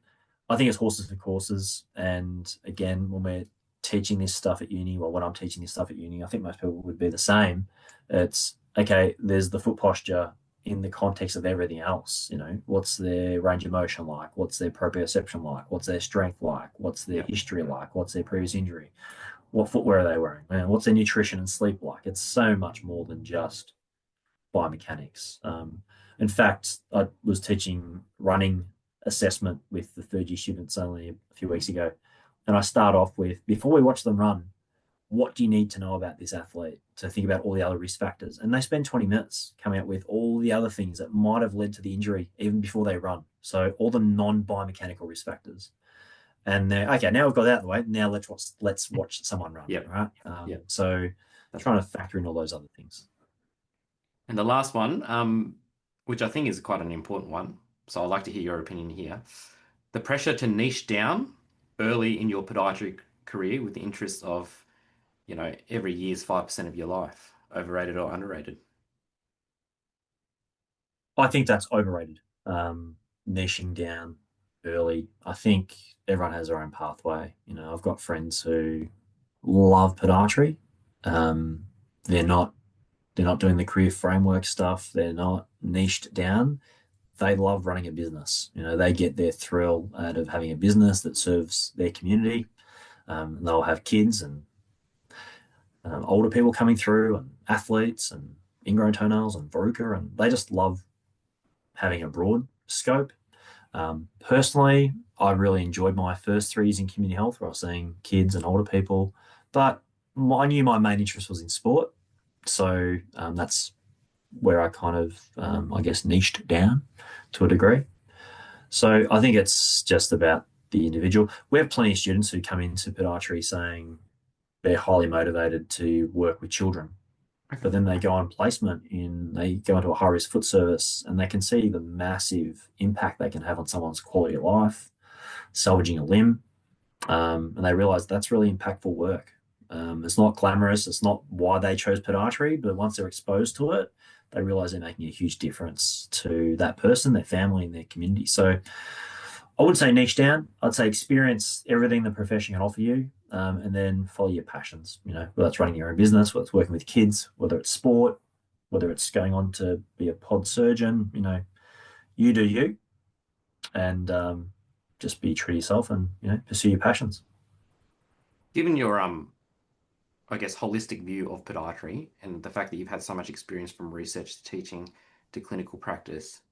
I think it's horses for courses. And again, when we're teaching this stuff at uni, well, when I'm teaching this stuff at uni, I think most people would be the same. It's okay, there's the foot posture in the context of everything else. What's their range of motion like? What's their proprioception like? What's their strength like? What's their Yep. history like? What's their previous injury? What footwear are they wearing? Man, what's their nutrition and sleep like? It's so much more than just biomechanics. In fact, I was teaching running assessment with the third year students only a few weeks ago. And I start off with, before we watch them run, what do you need to know about this athlete to think about all the other risk factors? And they spend 20 minutes coming up with all the other things that might have led to the injury even before they run. So all the non-biomechanical risk factors. And they're okay. Now we've got that out of the way. Now let's watch someone run. Yep. Right. Yep. So That's trying right. to factor in all those other things. And the last one, which I think is quite an important one, so I'd like to hear your opinion here. The pressure to niche down early in your podiatric career with the interest of, every year's 5% of your life, overrated or underrated? I think that's overrated. Niching down early. I think everyone has their own pathway. I've got friends who love podiatry. Um, they're not they're not doing the career framework stuff. They're not niched down. They love running a business. They get their thrill out of having a business that serves their community. And they'll have kids and older people coming through and athletes and ingrown toenails and verruca, and they just love having a broad scope. Personally, I really enjoyed my first 3 years in community health where I was seeing kids and older people, but I knew my main interest was in sport. So that's where I kind of, I guess, niched down to a degree. So I think it's just about the individual. We have plenty of students who come into podiatry saying they're highly motivated to work with children, Okay. but then they go into a high risk foot service and they can see the massive impact they can have on someone's quality of life, salvaging a limb. And they realize that's really impactful work. It's not glamorous. It's not why they chose podiatry, but once they're exposed to it, they realize they're making a huge difference to that person, their family, and their community. So I would say niche down. I'd say experience everything the profession can offer you, and then follow your passions. Whether it's running your own business, whether it's working with kids, whether it's sport, whether it's going on to be a pod surgeon. You do you, and just be true to yourself, and pursue your passions. Given your I guess holistic view of podiatry and the fact that you've had so much experience from research to teaching to clinical practice,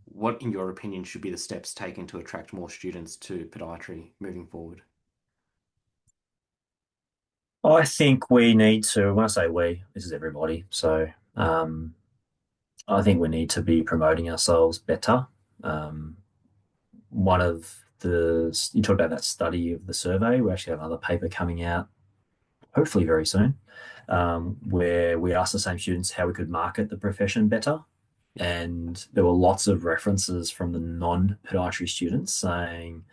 what, in your opinion, should be the steps taken to attract more students to podiatry moving forward? I think we need to. When I say we, this is everybody. So um, I think we need to be promoting ourselves better. Um, one of you talked about that study of the survey. We actually have another paper coming out, hopefully very soon, where we asked the same students how we could market the profession better. And there were lots of references from the non-podiatry students saying,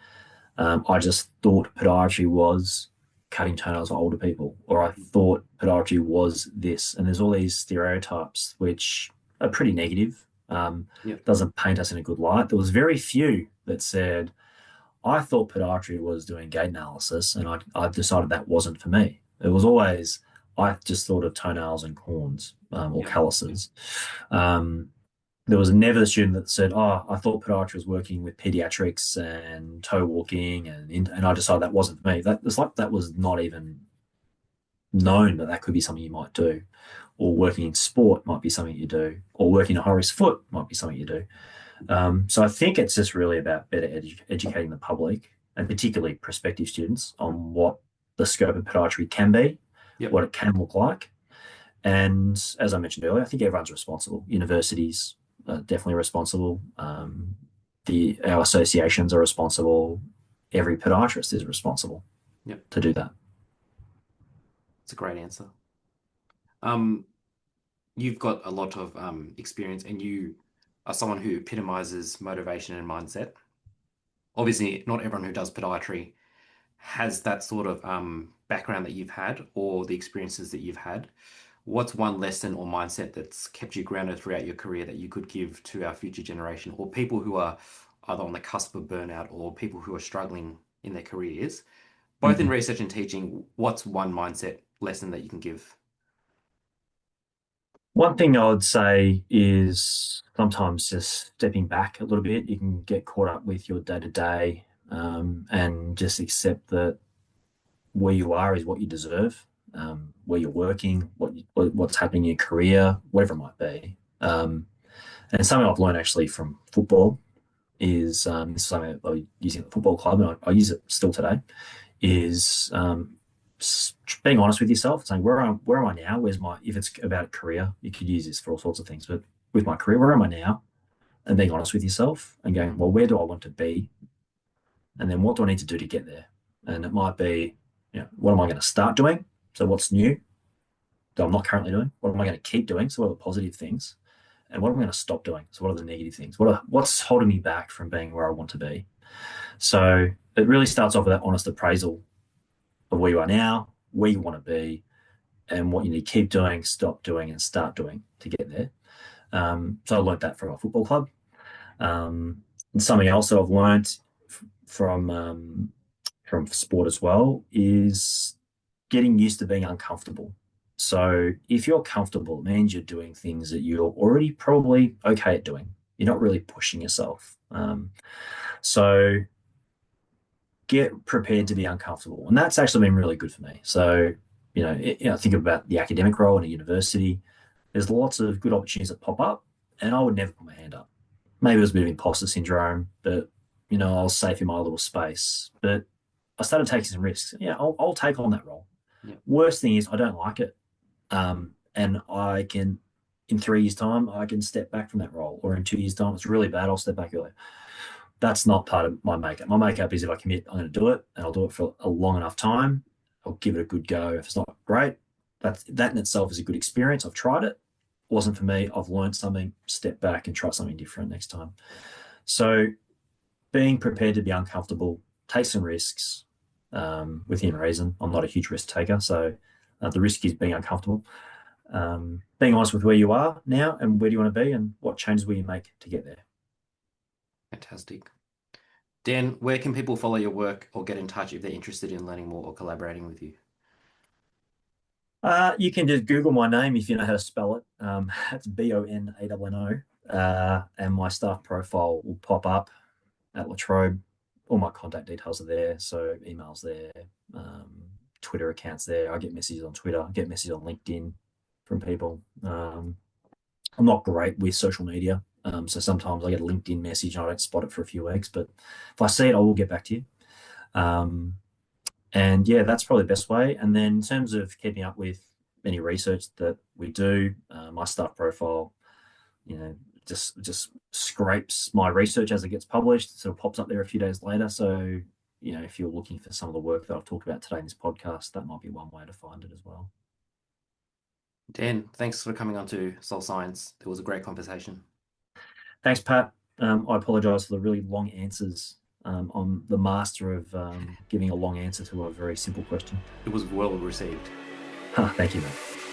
I just thought podiatry was cutting toenails on older people, or I thought podiatry was this. And there's all these stereotypes which are pretty negative. Yep. Doesn't paint us in a good light. There was very few that said, I thought podiatry was doing gait analysis, and I decided that wasn't for me. It was always, I just thought of toenails and corns, or Yep. calluses. Um, there was never a student that said, "Oh, I thought podiatry was working with pediatrics and toe walking, and I decided that wasn't for me." That it's like that was not even known that that could be something you might do, or working in sport might be something you do, or working a high risk foot might be something you do. So I think it's just really about better educating the public and particularly prospective students on what the scope of podiatry can be, Yep. what it can look like. And as I mentioned earlier, I think everyone's responsible. Universities are definitely responsible. Our associations are responsible. Every podiatrist is responsible Yep. to do that. It's a great answer. Um, you've got a lot of experience, and you are someone who epitomizes motivation and mindset. Obviously, not everyone who does podiatry has that sort of background that you've had or the experiences that you've had. What's one lesson or mindset that's kept you grounded throughout your career that you could give to our future generation or people who are either on the cusp of burnout or people who are struggling in their careers, both in Mm. research and teaching? What's one mindset lesson that you can give? One thing I would say is sometimes just stepping back a little bit. You can get caught up with your day to day and just accept that where you are is what you deserve, where you're working, what's happening in your career, whatever it might be. And something I've learned actually from football is this is something that I use in the football club, and I use it still today. Is being honest with yourself, saying where am I now? Where's my if it's about a career, you could use this for all sorts of things. But with my career, where am I now? And being honest with yourself and going, Mm, well, where do I want to be? And then what do I need to do to get there? And it might be, what am I going to start doing? So what's new that I'm not currently doing? What am I going to keep doing? So what are the positive things? And what am I going to stop doing? So what are the negative things? What's holding me back from being where I want to be? So it really starts off with that honest appraisal of where you are now, where you want to be, and what you need to keep doing, stop doing, and start doing to get there. So I learned that from a football club. And something else that I've learned from sport as well is getting used to being uncomfortable. So if you're comfortable, it means you're doing things that you're already probably okay at doing. You're not really pushing yourself. So get prepared to be uncomfortable, and that's actually been really good for me. So think about the academic role in a university. There's lots of good opportunities that pop up, and I would never put my hand up. Maybe it was a bit of imposter syndrome, but I was safe in my little space. But I started taking some risks. Yeah, I'll take on that role. yeah, Worst thing is I don't like it, and I can, in 3 years' time, I can step back from that role, or in 2 years' time, it's really bad. I'll step back earlier. That's not part of my makeup. My makeup is if I commit, I'm going to do it, and I'll do it for a long enough time. I'll give it a good go. If it's not great, that in itself is a good experience. I've tried it. Wasn't for me. I've learned something. Step back and try something different next time. So being prepared to be uncomfortable, take some risks within reason. I'm not a huge risk taker, so the risk is being uncomfortable. Being honest with where you are now and where do you want to be and what changes will you make to get there. fantastic. Dan, where can people follow your work or get in touch if they're interested in learning more or collaborating with you? You can just Google my name if you know how to spell it. That's Bonanno. And my staff profile will pop up at La Trobe. All my contact details are there. So emails there, um, Twitter accounts there. I get messages on Twitter. I get messages on LinkedIn from people. I'm not great with social media. So sometimes I get a LinkedIn message and I don't spot it for a few weeks. But if I see it, I will get back to you. Um, and yeah, that's probably the best way. And then in terms of keeping up with any research that we do, my staff profile, you know, just scrapes my research as it gets published. It sort of pops up there a few days later. So, if you're looking for some of the work that I've talked about today in this podcast, that might be one way to find it as well. Dan, thanks for coming on to Soul Science. It was a great conversation. Thanks, Pat. I apologize for the really long answers. I'm the master of giving a long answer to a very simple question. It was well received. Thank you, mate.